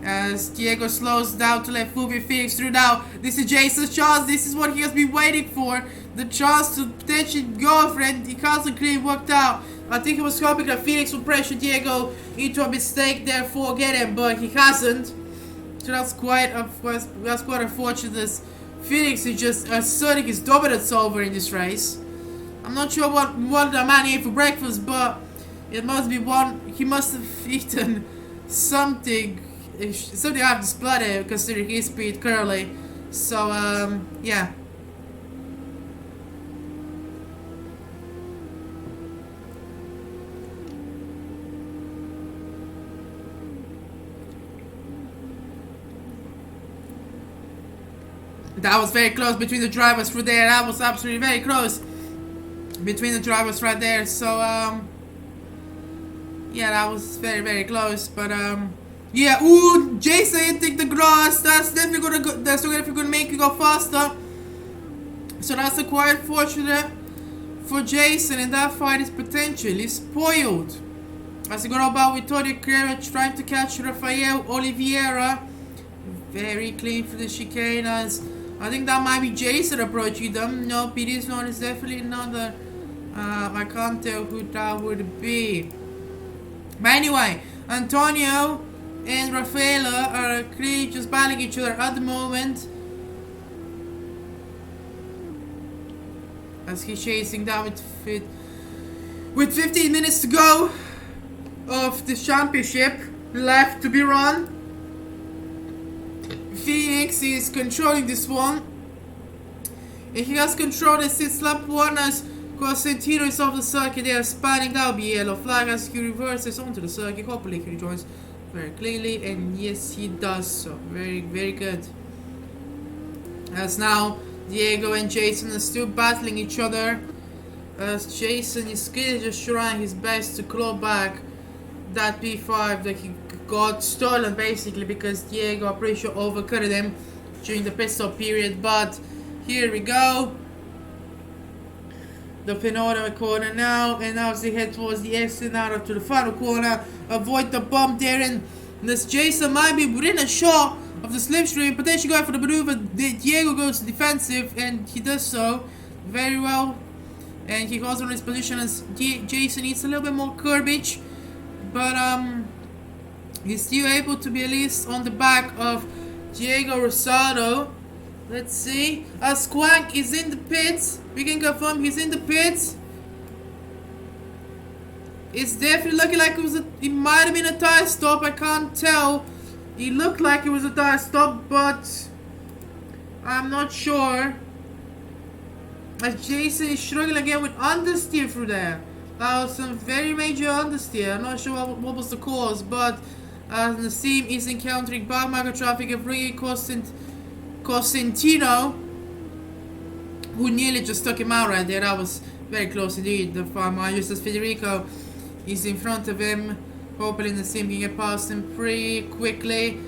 As Diego slows down to let Fulvio Phoenix through now. This is Jason's chance. This is what he has been waiting for. The chance to potentially go for it. It hasn't clearly worked out. I think he was hoping that Phoenix would pressure Diego into a mistake, therefore get him, but he hasn't. So that's quite unfortunate, as Phoenix is just asserting his dominance over in this race. I'm not sure what the man ate for breakfast, but it must be he must have eaten something out of his blood, considering his speed currently. So, yeah. That was very close between the drivers through there. That was absolutely very close between the drivers right there. So, yeah, that was very, very close. But, yeah, ooh, Jason hitting the grass. That's definitely gonna make you go faster. So that's quite fortunate for Jason, and that fight is potentially spoiled. As he got about with Tony Carrera trying to catch Rafael Oliveira. Very clean for the chicanas. I think that might be Jason approaching them. Nope, it is not. It's definitely another. I can't tell who that would be. But anyway, Antonio and Rafaela are clearly just battling each other at the moment. As he's chasing down with 15 minutes to go of the championship left to be run. Phoenix is controlling this one. And he has control since lap 1 as Cosentino is off the circuit. They are spanning. That will be a yellow flag as he reverses onto the circuit. Hopefully he rejoins very clearly, and yes, he does so. Very, very good. As now Diego and Jason are still battling each other, as Jason is clearly just trying his best to claw back that P5 that he got stolen, basically, because Diego, I'm pretty sure, overcutted him during the pit stop period. But here we go, the penultimate corner now, and now as they head towards the exit out to the final corner, avoid the bump there, and this Jason might be within a shot of the slipstream, potentially going for the maneuver. Diego goes defensive, and he does so very well, and he goes on his position as Jason needs a little bit more curbage, but he's still able to be at least on the back of Diego Rosado. Let's see. Squank is in the pits. We can confirm he's in the pits. It's definitely looking like it might have been a tire stop. I can't tell. It looked like it was a tire stop, but I'm not sure. As Jason is struggling again with understeer through there. That was some very major understeer. I'm not sure what was the cause, but Nassim is encountering bad market traffic and bringing Cosentino, who nearly just took him out right there. That was very close indeed. The farmer, just as Federico is in front of him. Hopefully Nassim can get past him pretty quickly.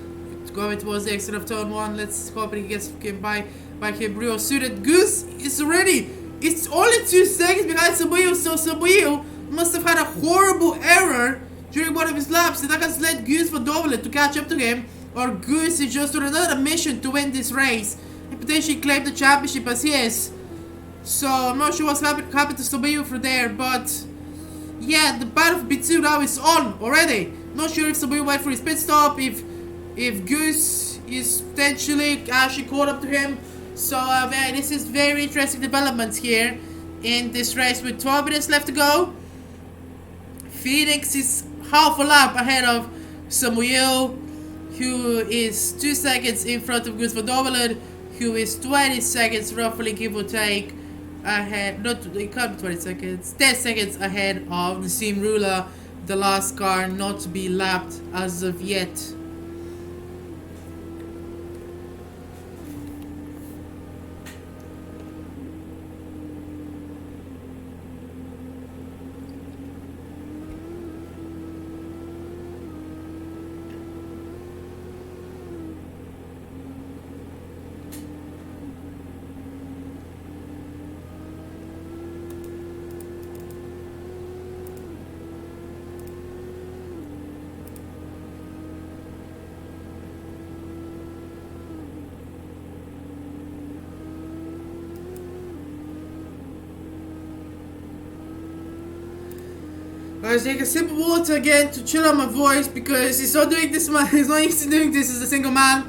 Going towards the exit of turn 1. Let's hope he gets by Cabrillo. Suited Goose is ready. It's only 2 seconds behind Sabuyo, so Sabuyo must have had a horrible error during one of his laps, and that has led Goose for Dovelet to catch up to him, or Goose is just on another mission to win this race and potentially claim the championship as he is. So I'm not sure what's happened to Sabuyo for there, but yeah, the battle for B2 now is on already. Not sure if Sabuyo went for his pit stop, if Goose is potentially actually caught up to him. So man, this is very interesting developments here in this race with 12 minutes left to go. Phoenix is half a lap ahead of Samuel, who is 2 seconds in front of Goose for Dovelet, who is 20 seconds roughly, give or take, ahead. It can't be 20 seconds, 10 seconds ahead of Nassim Rula, the last car not to be lapped as of yet. I was taking a sip of water again to chill out my voice because he's not doing this. He's not used to doing this as a single man.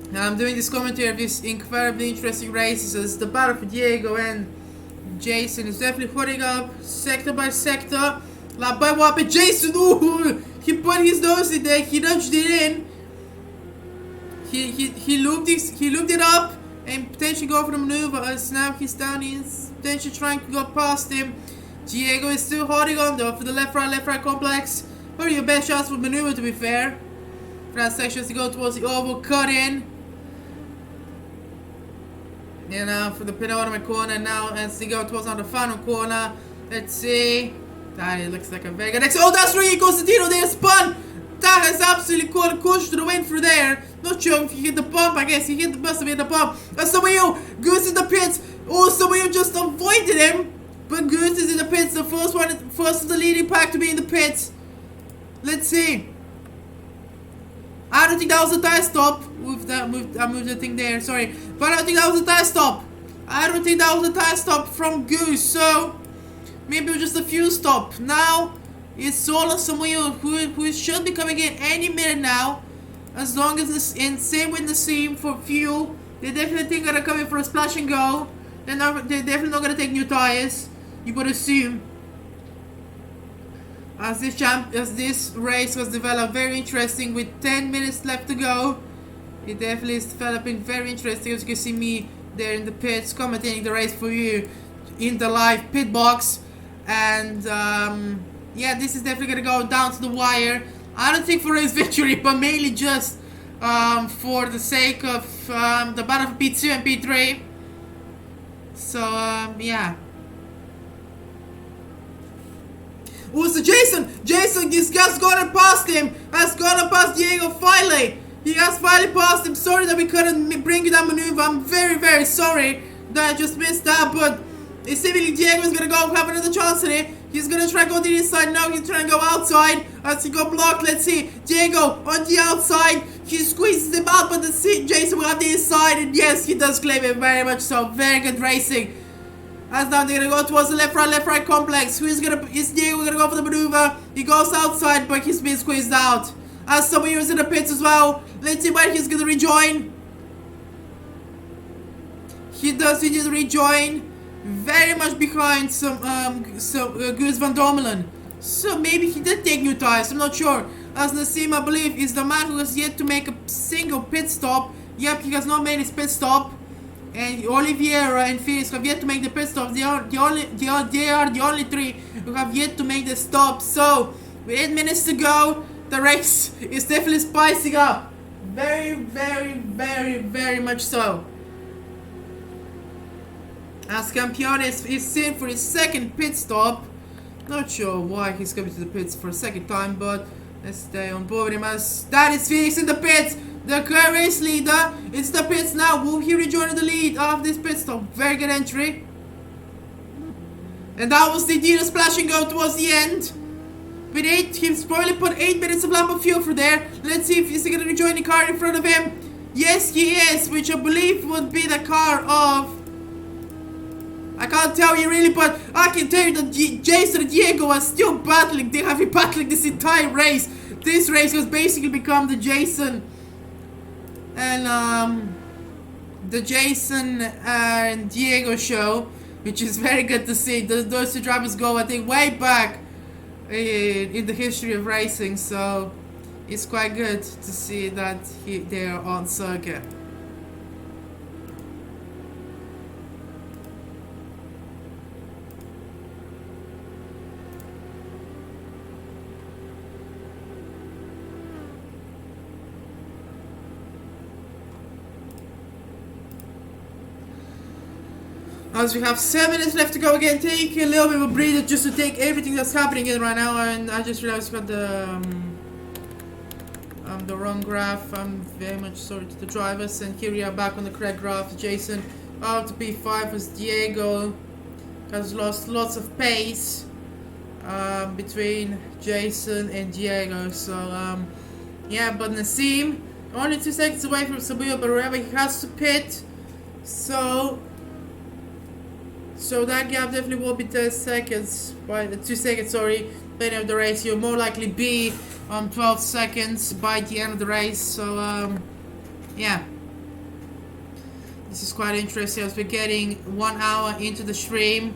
And I'm doing this commentary of this incredibly interesting race. It's the battle for Diego and Jason is definitely putting up sector by sector. Like by what? But Jason, ooh, he put his nose in there. He nudged it in. He looped it up and potentially go for the maneuver. As now he's down. He's potentially trying to go past him. Diego is still holding on though for the left right complex. Probably your best chance for maneuver, to be fair. For that section as to go towards the oval, cut in. And now for the penultimate corner now as they go towards the final corner. Let's see. That looks like a very good exit. Oh, that's Ricky Constantino there, spun! That has absolutely caught a cushion to the wind through there. Not sure if he hit the bump, I guess. He must have hit the bump. Samuel Goose in the pits. Oh, Samuel just avoided him. But Goose is in the pits. The first of the leading pack to be in the pits. Let's see. I don't think that was a tire stop. I moved the thing there, sorry. But I don't think that was a tire stop. I don't think that was a tire stop from Goose. So maybe it was just a fuel stop. Now it's Solo Samuel who should be coming in any minute now. As long as it's in same with the same for fuel. They definitely gonna come in for a splash and go. They're definitely not gonna take new tires. You would assume. As this race was developed very interesting with 10 minutes left to go. It definitely is developing very interesting. As you can see me there in the pits commentating the race for you in the live pit box. And yeah, this is definitely gonna go down to the wire. I don't think for race victory, but mainly just for the sake of the battle for P2 and P3. So yeah. Oh, so Jason has gotten past him. Has gotten past Diego finally. He has finally passed him. Sorry that we couldn't bring you that maneuver. I'm very, very sorry that I just missed that. But it's seemingly Diego is going to go have another chance today. He's going to try to go to the inside. No, he's trying to go outside. As he got blocked, let's see. Diego on the outside. He squeezes him out, but Jason will have the inside. And yes, he does claim it very much so. Very good racing. As now they're gonna go towards the left right complex. Is Diego gonna go for the maneuver? He goes outside, but he's been squeezed out. As Samuel is in the pits as well. Let's see where he's gonna rejoin. He did rejoin. Very much behind Goose Van Dormelen. So maybe he did take new tires, I'm not sure. As Nassim, I believe, is the man who has yet to make a single pit stop. Yep, he has not made his pit stop. And Oliveira and Phoenix have yet to make the pit stops. They are the only three who have yet to make the stop. So, with 8 minutes to go, the race is definitely spicing up. Very, very, very, very much so. As Campione is in for his second pit stop. Not sure why he's coming to the pits for a second time, but let's stay on board with him as that is Phoenix in the pits. The current race leader, it's the pits now. Will he rejoin the lead of this pit stop? Very good entry. And that was the Dino splash and go towards the end. With 8, he's probably put 8 minutes of lap of fuel for there. Let's see if he's going to rejoin the car in front of him. Yes, he is, which I believe would be the car of... I can't tell you really, but I can tell you that Jason and Diego are still battling. They have been battling this entire race. This race has basically become the Jason... and the Jason and Diego show, which is very good to see. Those two drivers go, I think, way back in the history of racing, so it's quite good to see that they are on circuit. As we have 7 minutes left to go again, take a little bit of a breather just to take everything that's happening in right now. And I just realized we got the wrong graph. I'm very much sorry to the drivers. And here we are back on the correct graph. Jason out to P5 as Diego has lost lots of pace between Jason and Diego. So yeah, but Nassim only 2 seconds away from Samuel, but remember he has to pit. So So that gap definitely will be 10 seconds, by 2 seconds, sorry, by the end of the race. You'll more likely be 12 seconds by the end of the race. So, yeah. This is quite interesting as we're getting 1 hour into the stream.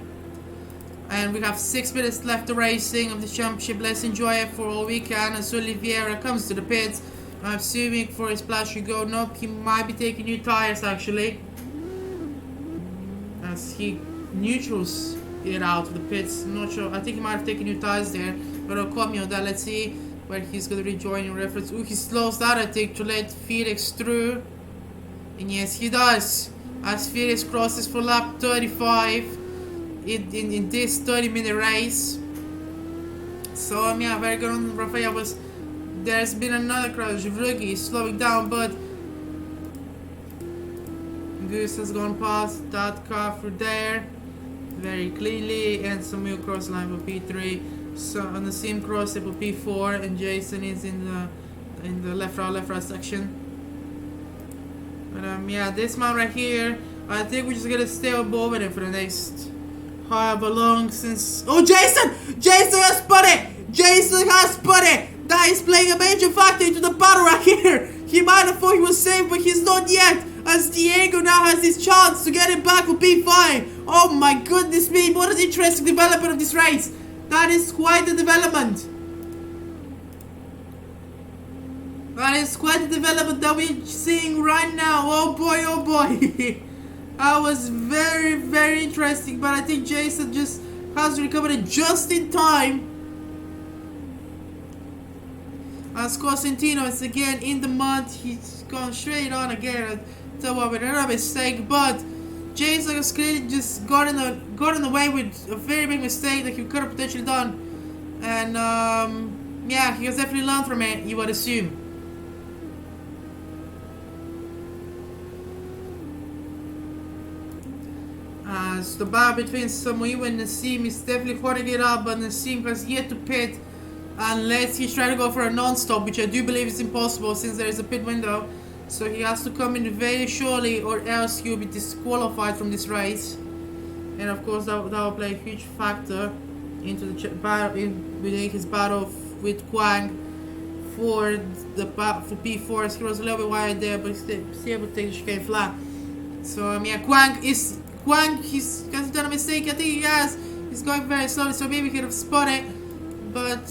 And we have 6 minutes left of racing of the championship. Let's enjoy it for all we can. As Oliveira comes to the pits, I'm assuming for his splash you go. Nope, he might be taking new tires actually. As he neutrals it out of the pits. I'm not sure. I think he might have taken new tires there. But don't quote me on that. Let's see where he's going to rejoin in reference. Ooh, he slows down I think to let Felix through. And yes, he does. As Felix crosses for lap 35 in this 30-minute race. So yeah, very good on Rafael. There's been another crash. Rookie slowing down, but Goose has gone past that car through there very cleanly, and Samuel cross line for P3. So on the same cross it for P4, and Jason is in the left right section. But yeah, this man right here, I think we're just gonna stay above it for the next however long since. Oh, Jason! Jason has spun it! Jason has spun it! That is playing a major factor into the battle right here. He might have thought he was safe, but he's not yet. As Diego now has his chance to get it back for P5. Oh my goodness me, what an interesting development of this race. That is quite the development. That is quite the development that we're seeing right now. Oh boy, oh boy. That was very, very interesting. But I think Jason just has recovered it just in time. As Cosentino is again in the mud. He's gone straight on again. So with another mistake. But Jason has clearly just gotten away with a very big mistake that he could have potentially done. And yeah, he has definitely learned from it, you would assume. As the battle between Samuel and Nassim is definitely holding it up, but Nassim has yet to pit unless he's trying to go for a non-stop, which I do believe is impossible since there is a pit window. So he has to come in very surely, or else he'll be disqualified from this race. And of course that will play a huge factor into the battle within his battle with Kwang for P4. As he was a little bit wide there, but he's still able to take the chicane flat. So yeah, Kwang, he's done a mistake. I think he has. He's going very slowly, so maybe he could have spotted it. But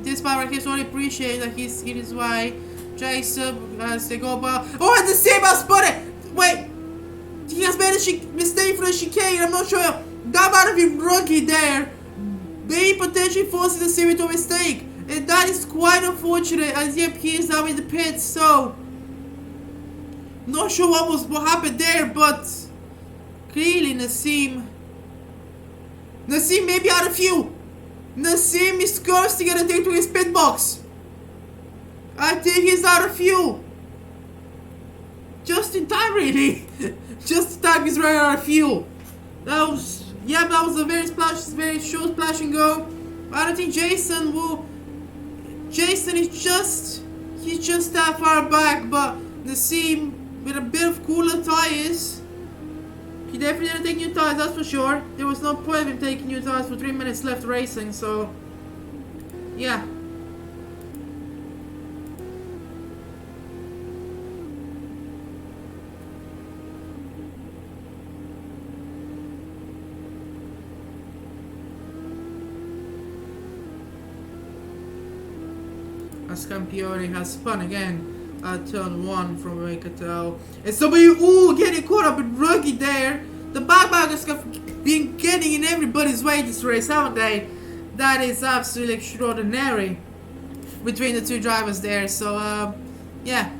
this part right here is only appreciate that he's in his way. Jason as they go about. Oh, and the same has spotted. Wait, he has made a mistake for the chicane. I'm not sure. That might have been rookie there. Maybe potentially forcing the same into a mistake, and that is quite unfortunate. As yep, he is now in the pits. So not sure what happened there, but clearly Nassim may be out of fuel. Nassim is close to getting to his pit box. I think he's out of fuel. Just in time, really. Just in time, he's running out of fuel. That was a very short splash and go. I don't think Jason will. Jason is he's just that far back, but Nassim with a bit of cooler tires. He definitely didn't take new tires, that's for sure. There was no point of him taking new tires for 3 minutes left racing, so yeah. As Campione has spun again at turn 1 from what I could tell. And somebody, getting caught up in rookie there. The backbackers have been getting in everybody's way this race, haven't they? That is absolutely extraordinary between the two drivers there. So, yeah.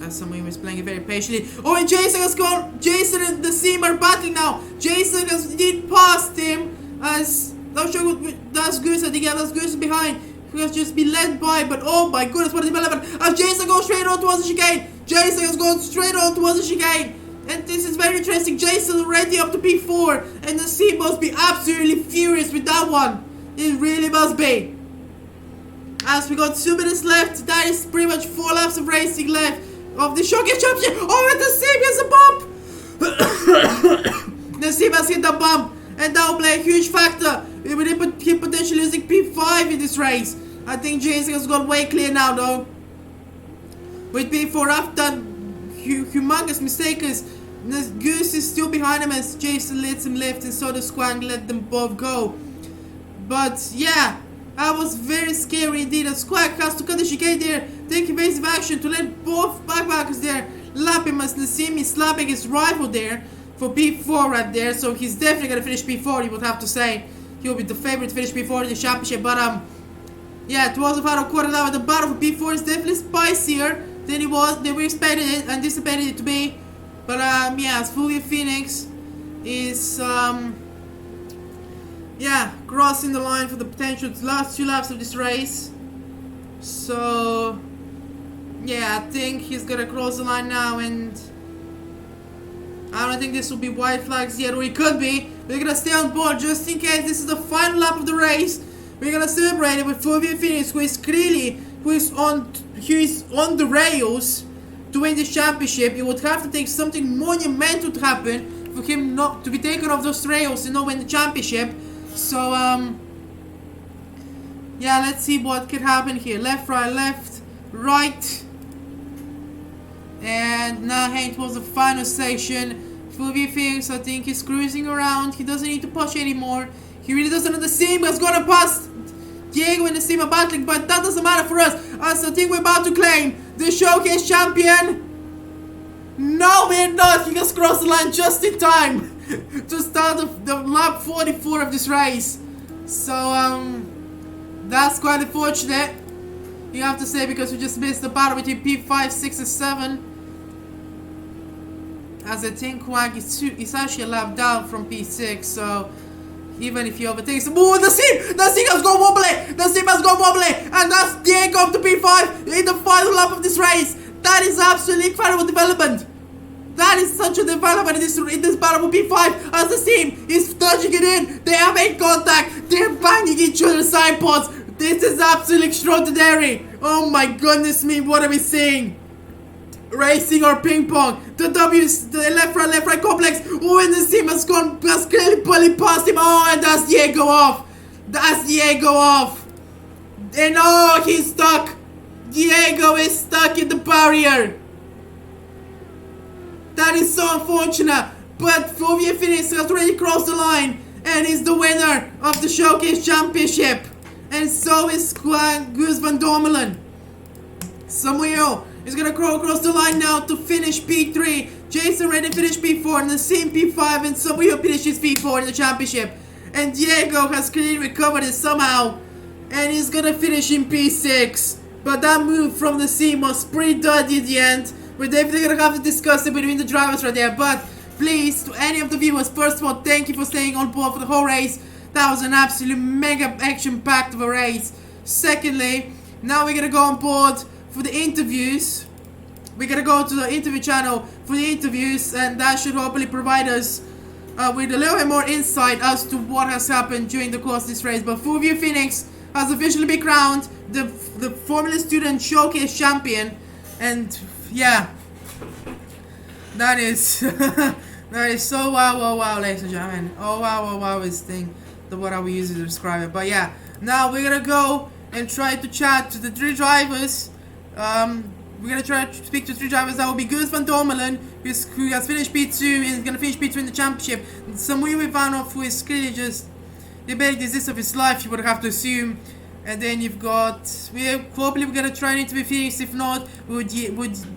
As somebody was playing it very patiently. Oh, and Jason has gone. Jason and the Seam are battling now. Jason has indeed passed him. As not sure what that's Goose. I think that's Goose behind. He has just been led by, but oh my goodness, what a development. As Jason goes straight on towards the chicane. Jason has gone straight on towards the chicane. And this is very interesting. Jason already up to P4. And the Seam must be absolutely furious with that one. It really must be. As we got 2 minutes left, that is pretty much 4 laps of racing left of the Showcase Championship. Oh, and the Seam has a bump. Nassim has hit the bump, and that will play a huge factor with him potentially losing P5 in this race. I think Jason has got way clear now though. With P4 after humongous mistakes, Goose is still behind him as Jason lets him lift, and so does Squang, let them both go. But yeah, that was very scary indeed. And Squag has to cut the chicane there, take evasive action to let both backpackers there lap him as Nassim is slapping his rival there for P4 right there. So he's definitely gonna finish P4, you would have to say. He'll be the favorite to finish P4 in the championship. But yeah, towards the final quarter now, the battle for P4 is definitely spicier than it was, than we anticipated it to be. But yeah, as Fulvio Phoenix is yeah, crossing the line for the potential last 2 laps of this race. So yeah, I think he's gonna cross the line now, and I don't think this will be white flags yet, or it could be. We're gonna stay on board just in case this is the final lap of the race. We're gonna celebrate it with Fulvio Phoenix, who is on the rails to win this championship. It would have to take something monumental to happen for him not to be taken off those rails and not win the championship. So yeah, let's see what could happen here. Left, right. And now heading towards the final section. Fulvio Phoenix, I think he's cruising around. He doesn't need to push anymore. He really doesn't know the Nassim has gone past Diego and Nassim are battling, but that doesn't matter for us. As I think we're about to claim the showcase champion. No, we're not. He just crossed the line just in time to start the lap 44 of this race. So that's quite unfortunate, you have to say, because we just missed the battle between P5, 6, and 7. As I think Quag is actually a lap down from P6, so even if he overtakes him. Oh, Nassim has gone wobbly! And that's Diego up to P5 in the final lap of this race. That is absolutely incredible development. That is such a development in this battle with P5 as Nassim is touching it in. They have made contact. They're banging each other's side pods. This is absolutely extraordinary. Oh my goodness me, what are we seeing? Racing or ping pong. The left right complex. Oh, and Nassim has clearly pulling past him. Oh, and that's Diego off. And oh, he's stuck. Diego is stuck in the barrier. That is so unfortunate. But Fulvio Phoenix has already crossed the line and is the winner of the Showcase Championship. And so is Gus van Dormelen. Samuel is gonna crawl across the line now to finish P3. Jason already finished P4 and Nassim P5, and Samuel finishes P4 in the championship. And Diego has clearly recovered it somehow, and he's gonna finish in P6. But that move from Nassim was pretty dirty at the end. We're definitely gonna have to discuss it between the drivers right there. But please, to any of the viewers, first of all, thank you for staying on board for the whole race. That was an absolute mega action-packed of a race. Secondly, now we're gonna go on board for the interviews. We're gonna go to the interview channel for the interviews, and that should hopefully provide us with a little bit more insight as to what has happened during the course of this race. But Fulvio Phoenix has officially been crowned the Formula Student Showcase Champion, and yeah, that is that is so wow, ladies and gentlemen. Oh wow is the thing, the word I will use to describe it. But yeah, now we're gonna go and try to chat to the 3 drivers. We're gonna try to speak to 3 drivers. That will be Gus van Dormelen, who has finished P2 and is gonna finish P2 in the championship. Samuel Ivanov, who is clearly just the big disease of his life, you would have to assume. And then you've got, hopefully we're gonna try and interview Phoenix. If not,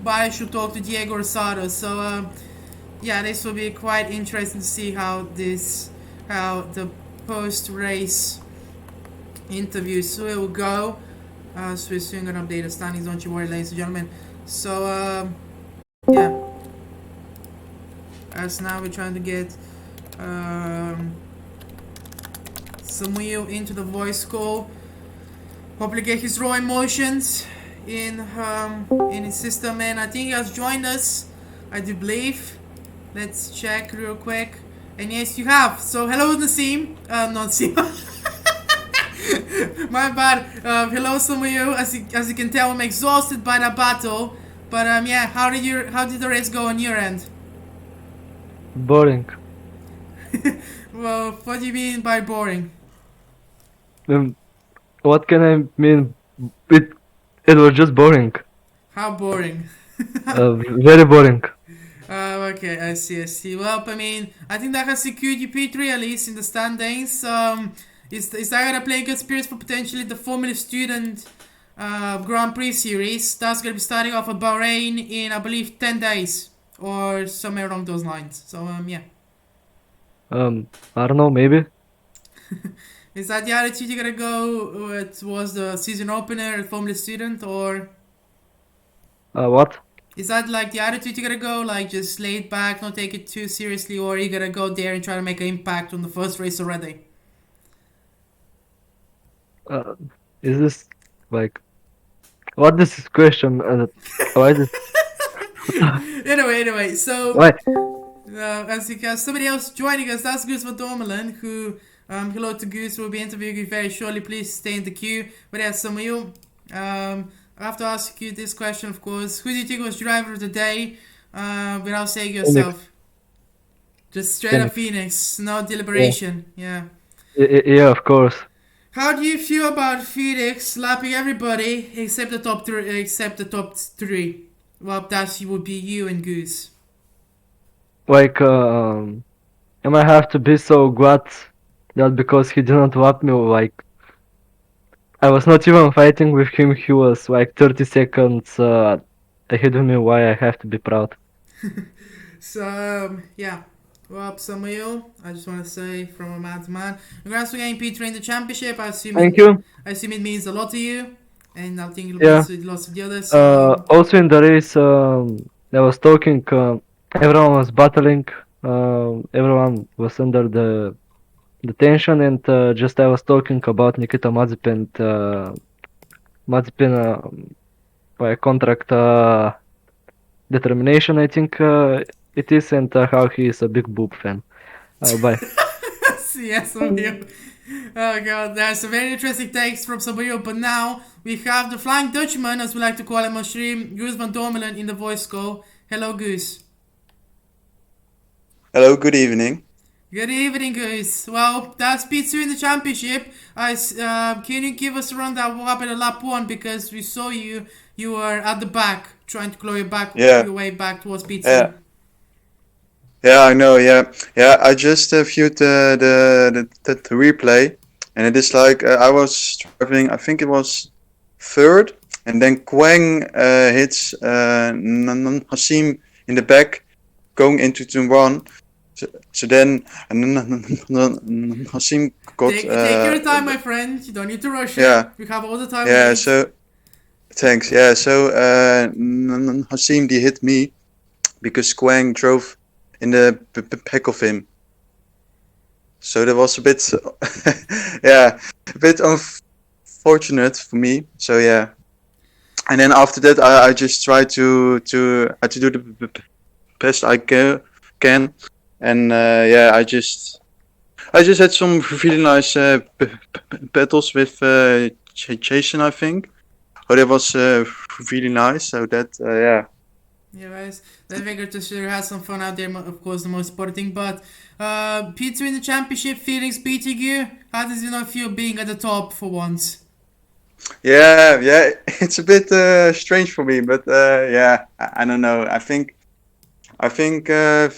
I should talk to Diego Rosado. So yeah, this will be quite interesting to see how the post-race interviews will go. So we're soon gonna update the standings, don't you worry, ladies and gentlemen. So yeah, as now we're trying to get Samuel into the voice call. Hopefully get his raw emotions in his system, and I think he has joined us, I do believe. Let's check real quick. And yes, you have. So hello Nassim. Not Nassim. My bad. Hello Samuel. As you can tell, I'm exhausted by that battle. But yeah, how did the race go on your end? Boring. Well, what do you mean by boring? Um, what can I mean? It it was just boring. How boring? Very boring. Okay, I see. Well, I mean, I think that has secured you P3 at least in the standings. Is that gonna play good spirits for potentially the Formula Student Grand Prix series? That's gonna be starting off at Bahrain in, I believe, 10 days or somewhere along those lines. So, yeah. I don't know, maybe. Is that the attitude you're gonna go towards the season opener at Formula Student, or What? is that like the attitude you're gonna go, like just laid back, not take it too seriously, or are you gonna go there and try to make an impact on the first race already? Uh, is this like what is this question? Why this? Anyway, so Why? as you got somebody else joining us, that's Goose van Dormelen, who, hello to Goose, will be interviewing you very shortly. Please stay in the queue. But yeah, Samuel, I have to ask you this question, of course. Who do you think was driver of the day, without saying Phoenix. yourself? Just straight up Phoenix. Phoenix, no Yeah. deliberation. Yeah. Yeah, of course. How do you feel about Phoenix slapping everybody except the top three? Except the top three. Well, that would be you and Goose. Like, am I have to be so glad that because he didn't lap me? Like, I was not even fighting with him. He was like 30 seconds ahead of me. Why I have to be proud? So, yeah. Well, Samuel, I just want to say from a man to man, congrats for getting P3 in the championship. Thank you. I assume it means a lot to you, and I think it Yeah. means to lots of the others. So, Also in the race, I was talking. Everyone was battling. Everyone was under the tension, and just I was talking about Nikita Mazepin and Mazepin by contract determination. I think it is, and how he is a big boob fan. Bye. yes, Samuel. Oh god, there's some very interesting takes from Samuel. But now we have the Flying Dutchman, as we like to call him on stream, Goose van Dormelen in the voice call. Hello, Goose. Hello, good evening. Good evening, guys. Well, that's P2 in the championship. Can you give us a rundown what happened at lap one? Because we saw you were at the back trying to claw Yeah, your way back towards P2. yeah, yeah. I know. Yeah, yeah. I just viewed the replay, and it is like I was driving. I think it was third, and then Quang hits Hassim in the back, going into turn one. So then Hassim got Take your time, my friend. You don't need to rush it. yeah, We have all the time we yeah. need. So thanks. Yeah. So Hassim he hit me because Quang drove in the back of him. So that was a bit, yeah, a bit unfortunate for me. So yeah, and then after that, I just tried to do the best I can, and yeah, I just had some really nice battles with Jason, I think. Oh, that was really nice. So that yeah. Yeah, guys. I figured to sure have some fun out there, of course, the most important thing. But P2 in the championship, feelings beating you. How does it not feel being at the top for once? Yeah, yeah, it's a bit strange for me, but yeah, I don't know. I think Fulvio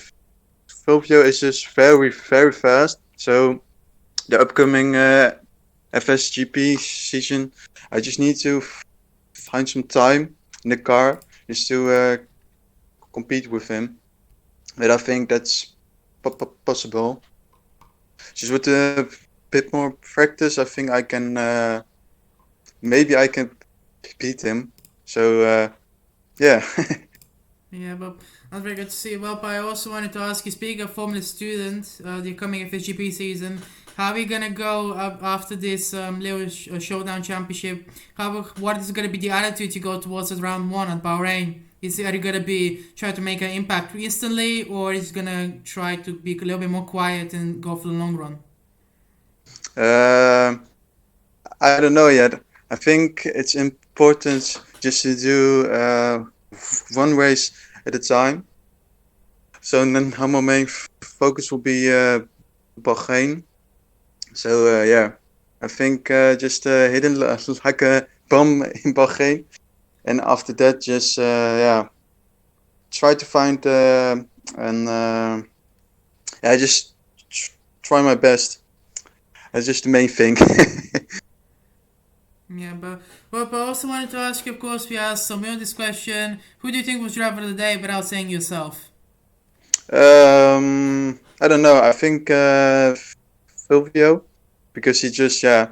is just very fast. So the upcoming FSGP season, I just need to find some time in the car just to compete with him. But I think that's possible. Just with a bit more practice, I think I can. Maybe I can beat him. So yeah. Yeah, but that's very good to see. Well, but I also wanted to ask you, speaking of Formula Student, the coming FSGP season, how are we gonna go after this little showdown championship? What is gonna be the attitude you go towards this round one at Bahrain? Are you gonna be try to make an impact instantly, or is gonna try to be a little bit more quiet and go for the long run? uh, I don't know yet. I think it's important just to do one race at a time. So then how my main focus will be Bahrain. So yeah, I think just hidden like a bomb in Bahrain, and after that just yeah, try to find and yeah, just try my best. That's just the main thing. Yeah, but I also wanted to ask you, of course, we asked Samuel this question. Who do you think was driver of the day without saying yourself? I don't know. I think Fulvio, because he just yeah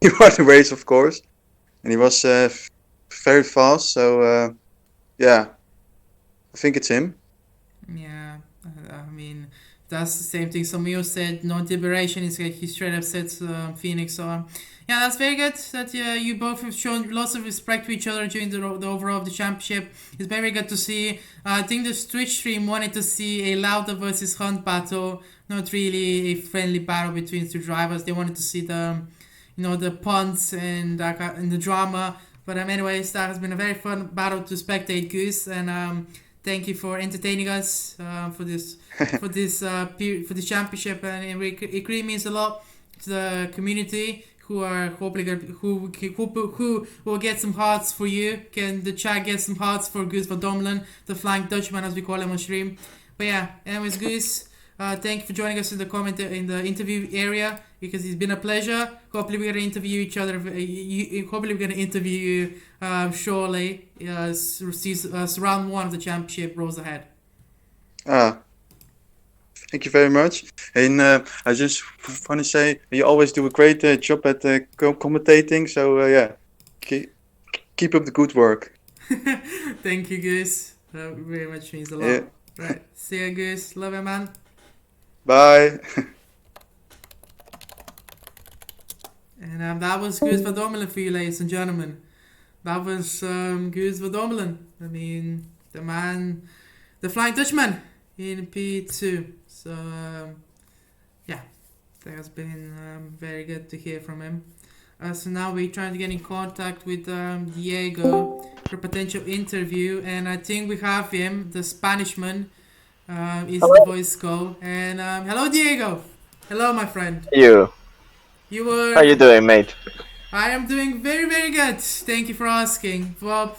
he won the race of course, and he was very fast. So yeah, I think it's him. Yeah, I mean, that's the same thing Samuel said. No deliberation. He straight up said Phoenix. So, yeah, that's very good that you both have shown lots of respect to each other during the overall of the championship. It's very good to see. I think the Twitch stream wanted to see a Lauda versus Hunt battle, not really a friendly battle between two drivers. They wanted to see the punts and the drama. But anyways, that has been a very fun battle to spectate, Goose, and thank you for entertaining us for this for this championship, and it really means a lot to the community who are hopefully who will get some hearts for you. Can the chat get some hearts for Goose van Dommelen, the Flying Dutchman as we call him on stream? But yeah, anyways, Goose, thank you for joining us in the interview area, because it's been a pleasure. Hopefully we're gonna interview each other. Hopefully we're gonna interview you shortly. Round one of the championship rolls ahead. Ah, thank you very much. And I just want to say you always do a great job at commentating. So yeah, keep up the good work. Thank you, Goose. That very much means a lot. Yeah. Right, see you, Goose. Love you, man. Bye. And that was Goose van Dommelen for you, ladies and gentlemen. That was Goose van Dommelen. I mean, the man, the Flying Dutchman in P2. So, yeah, that has been very good to hear from him. So now we're trying to get in contact with Diego for potential interview, and I think we have him, the Spanishman. Is the voice go? And hello, Diego. Hello, my friend. You. You were. How you doing, mate? I am doing very, very good. Thank you for asking. Well,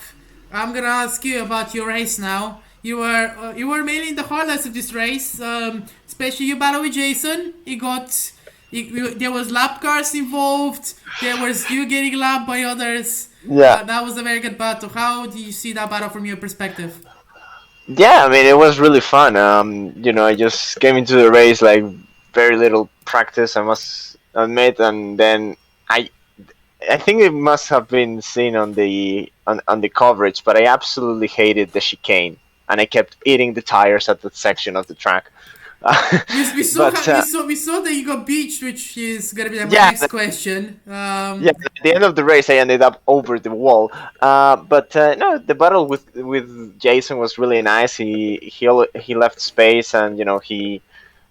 I'm gonna ask you about your race now. You were mainly in the highlights of this race, especially your battle with Jason. There was lap cars involved. There was you getting lapped by others. Yeah. That was a very good battle. How do you see that battle from your perspective? Yeah, I mean, it was really fun. I just came into the race like very little practice, I must admit, and then I I think it must have been seen on the coverage, but I absolutely hated the chicane, and I kept eating the tires at that section of the track. We saw that you got beached, which is gonna be my Yeah, next question. Yeah, at the end of the race, I ended up over the wall. But no, the battle with Jason was really nice. He left space, and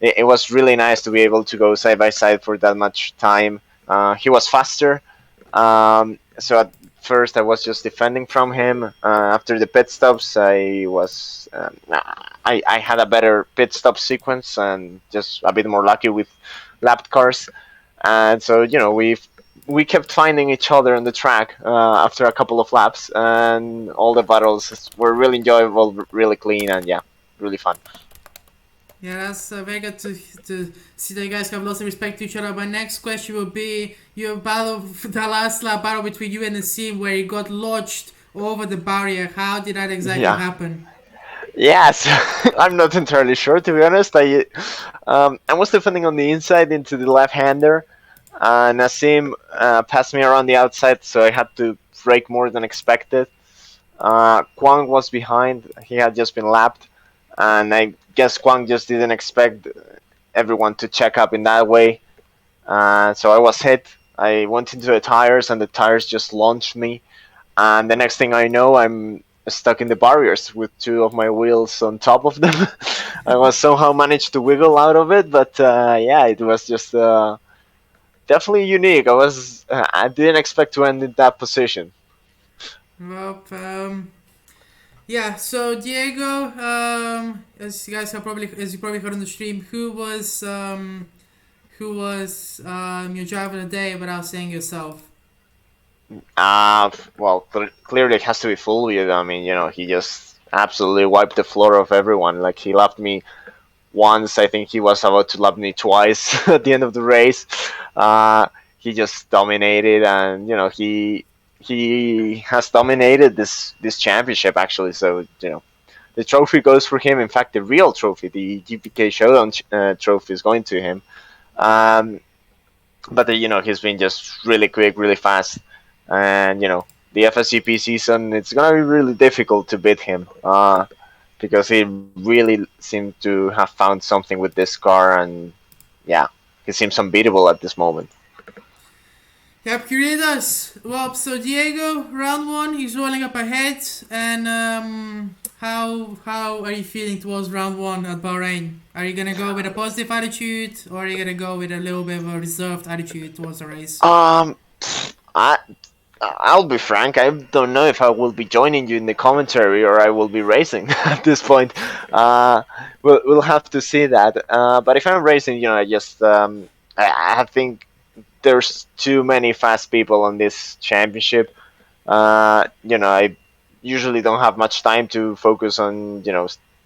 it was really nice to be able to go side by side for that much time. He was faster, so at first I was just defending from him. After the pit stops, I had a better pit stop sequence and just a bit more lucky with lapped cars. And so we kept finding each other on the track after a couple of laps, and all the battles were really enjoyable, really clean, and yeah, really fun. Yeah, that's very good to see that you guys have lots of respect to each other. My next question will be your battle, the last lap battle between you and the team, where you got lodged over the barrier. How did that exactly Yeah. happen? Yes, I'm not entirely sure, to be honest. I was defending on the inside into the left-hander. Nassim passed me around the outside, so I had to brake more than expected. Kwang was behind; he had just been lapped, and I guess Kwang just didn't expect everyone to check up in that way. So I was hit. I went into the tires, and the tires just launched me. And the next thing I know, I'm stuck in the barriers with two of my wheels on top of them. I was somehow managed to wiggle out of it, but yeah, it was just definitely unique. I didn't expect to end in that position. Well, yeah. So Diego, as you probably heard on the stream, who was who was your driver of the day without saying yourself? Well, clearly it has to be Fulvio. I mean, he just absolutely wiped the floor of everyone. Like, he left me once. I think he was about to lap me twice at the end of the race. He just dominated, and he has dominated this championship actually. So the trophy goes for him. In fact, the real trophy, the GPK Showdown trophy, is going to him. But he's been just really quick, really fast, and the FSGP season, it's gonna be really difficult to beat him. Because he really seemed to have found something with this car, and yeah, he seems unbeatable at this moment. Yep, here does. Well, so Diego, round one, he's rolling up ahead, and how are you feeling towards round one at Bahrain? Are you gonna go with a positive attitude, or are you gonna go with a little bit of a reserved attitude towards the race? I I'll be frank. I don't know if I will be joining you in the commentary or I will be racing at this point. We'll have to see that. But if I'm racing, I just I think there's too many fast people on this championship. I usually don't have much time to focus on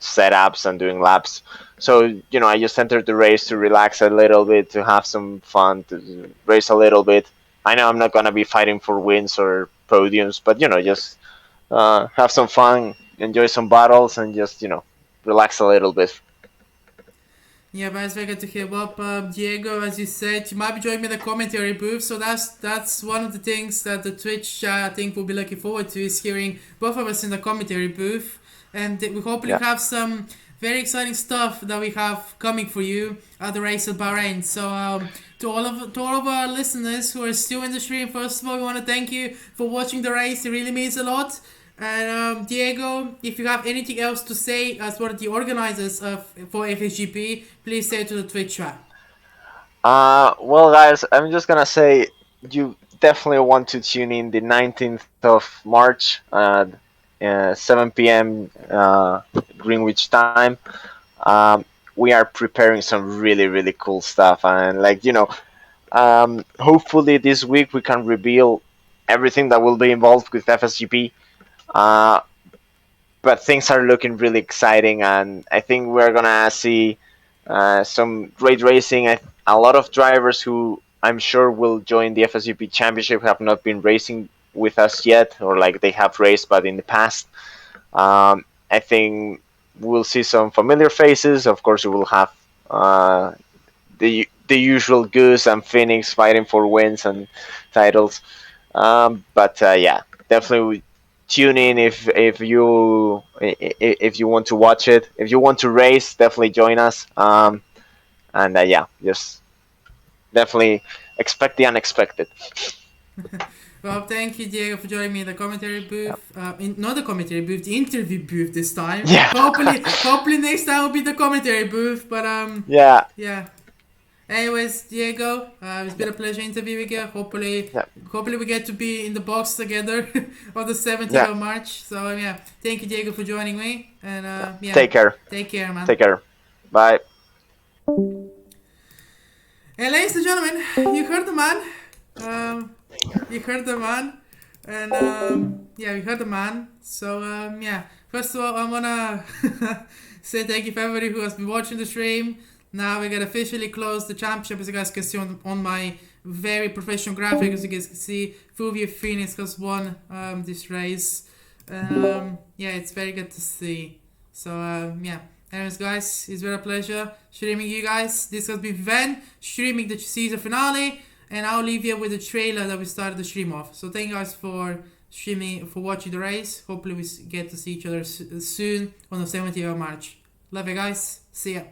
setups and doing laps. So I just entered the race to relax a little bit, to have some fun, to race a little bit. I know I'm not gonna be fighting for wins or podiums, but just have some fun, enjoy some battles, and just relax a little bit. Yeah, but it's very good to hear. Well, Diego, as you said, you might be joining me in the commentary booth, so that's one of the things that the Twitch I think will be looking forward to, is hearing both of us in the commentary booth, and we hopefully have some very exciting stuff that we have coming for you at the race at Bahrain. So to all of our listeners who are still in the stream, first of all, we want to thank you for watching the race. It really means a lot. And Diego, if you have anything else to say as one of the organizers for FSGP, please say it to the Twitch chat. Well, guys, I'm just gonna say you definitely want to tune in the 19th of March at 7 p.m. Greenwich time. We are preparing some really, really cool stuff, and hopefully this week we can reveal everything that will be involved with FSGP. But things are looking really exciting, and I think we're gonna see some great racing. A lot of drivers who I'm sure will join the FSGP Championship have not been racing with us yet, or they have raced but in the past. I think we'll see some familiar faces. Of course, we will have the usual Goose and Phoenix fighting for wins and titles. But yeah, definitely tune in if you want to watch it. If you want to race, definitely join us. And yeah, just definitely expect the unexpected. Well, thank you, Diego, for joining me in the commentary booth. Not the commentary booth, the interview booth this time. Yeah. Hopefully next time will be the commentary booth. But Yeah. Anyways, Diego, it's been a pleasure interviewing you. Hopefully we get to be in the box together on the 17th of March. So thank you, Diego, for joining me. And Take care. Take care, man. Take care. Bye. And ladies and gentlemen, you heard the man. You heard the man. And we heard the man. So first of all, I wanna say thank you for everybody who has been watching the stream. Now we're gonna officially close the championship, as you guys can see on my very professional graphic. As you guys can see, Fulvio Phoenix has won this race. It's very good to see. So anyways, guys, it's been a pleasure streaming you guys. This has been Van streaming the season finale, and I'll leave you with the trailer that we started the stream off. So thank you guys for streaming, for watching the race. Hopefully we get to see each other soon on the 17th of March. Love you guys. See ya.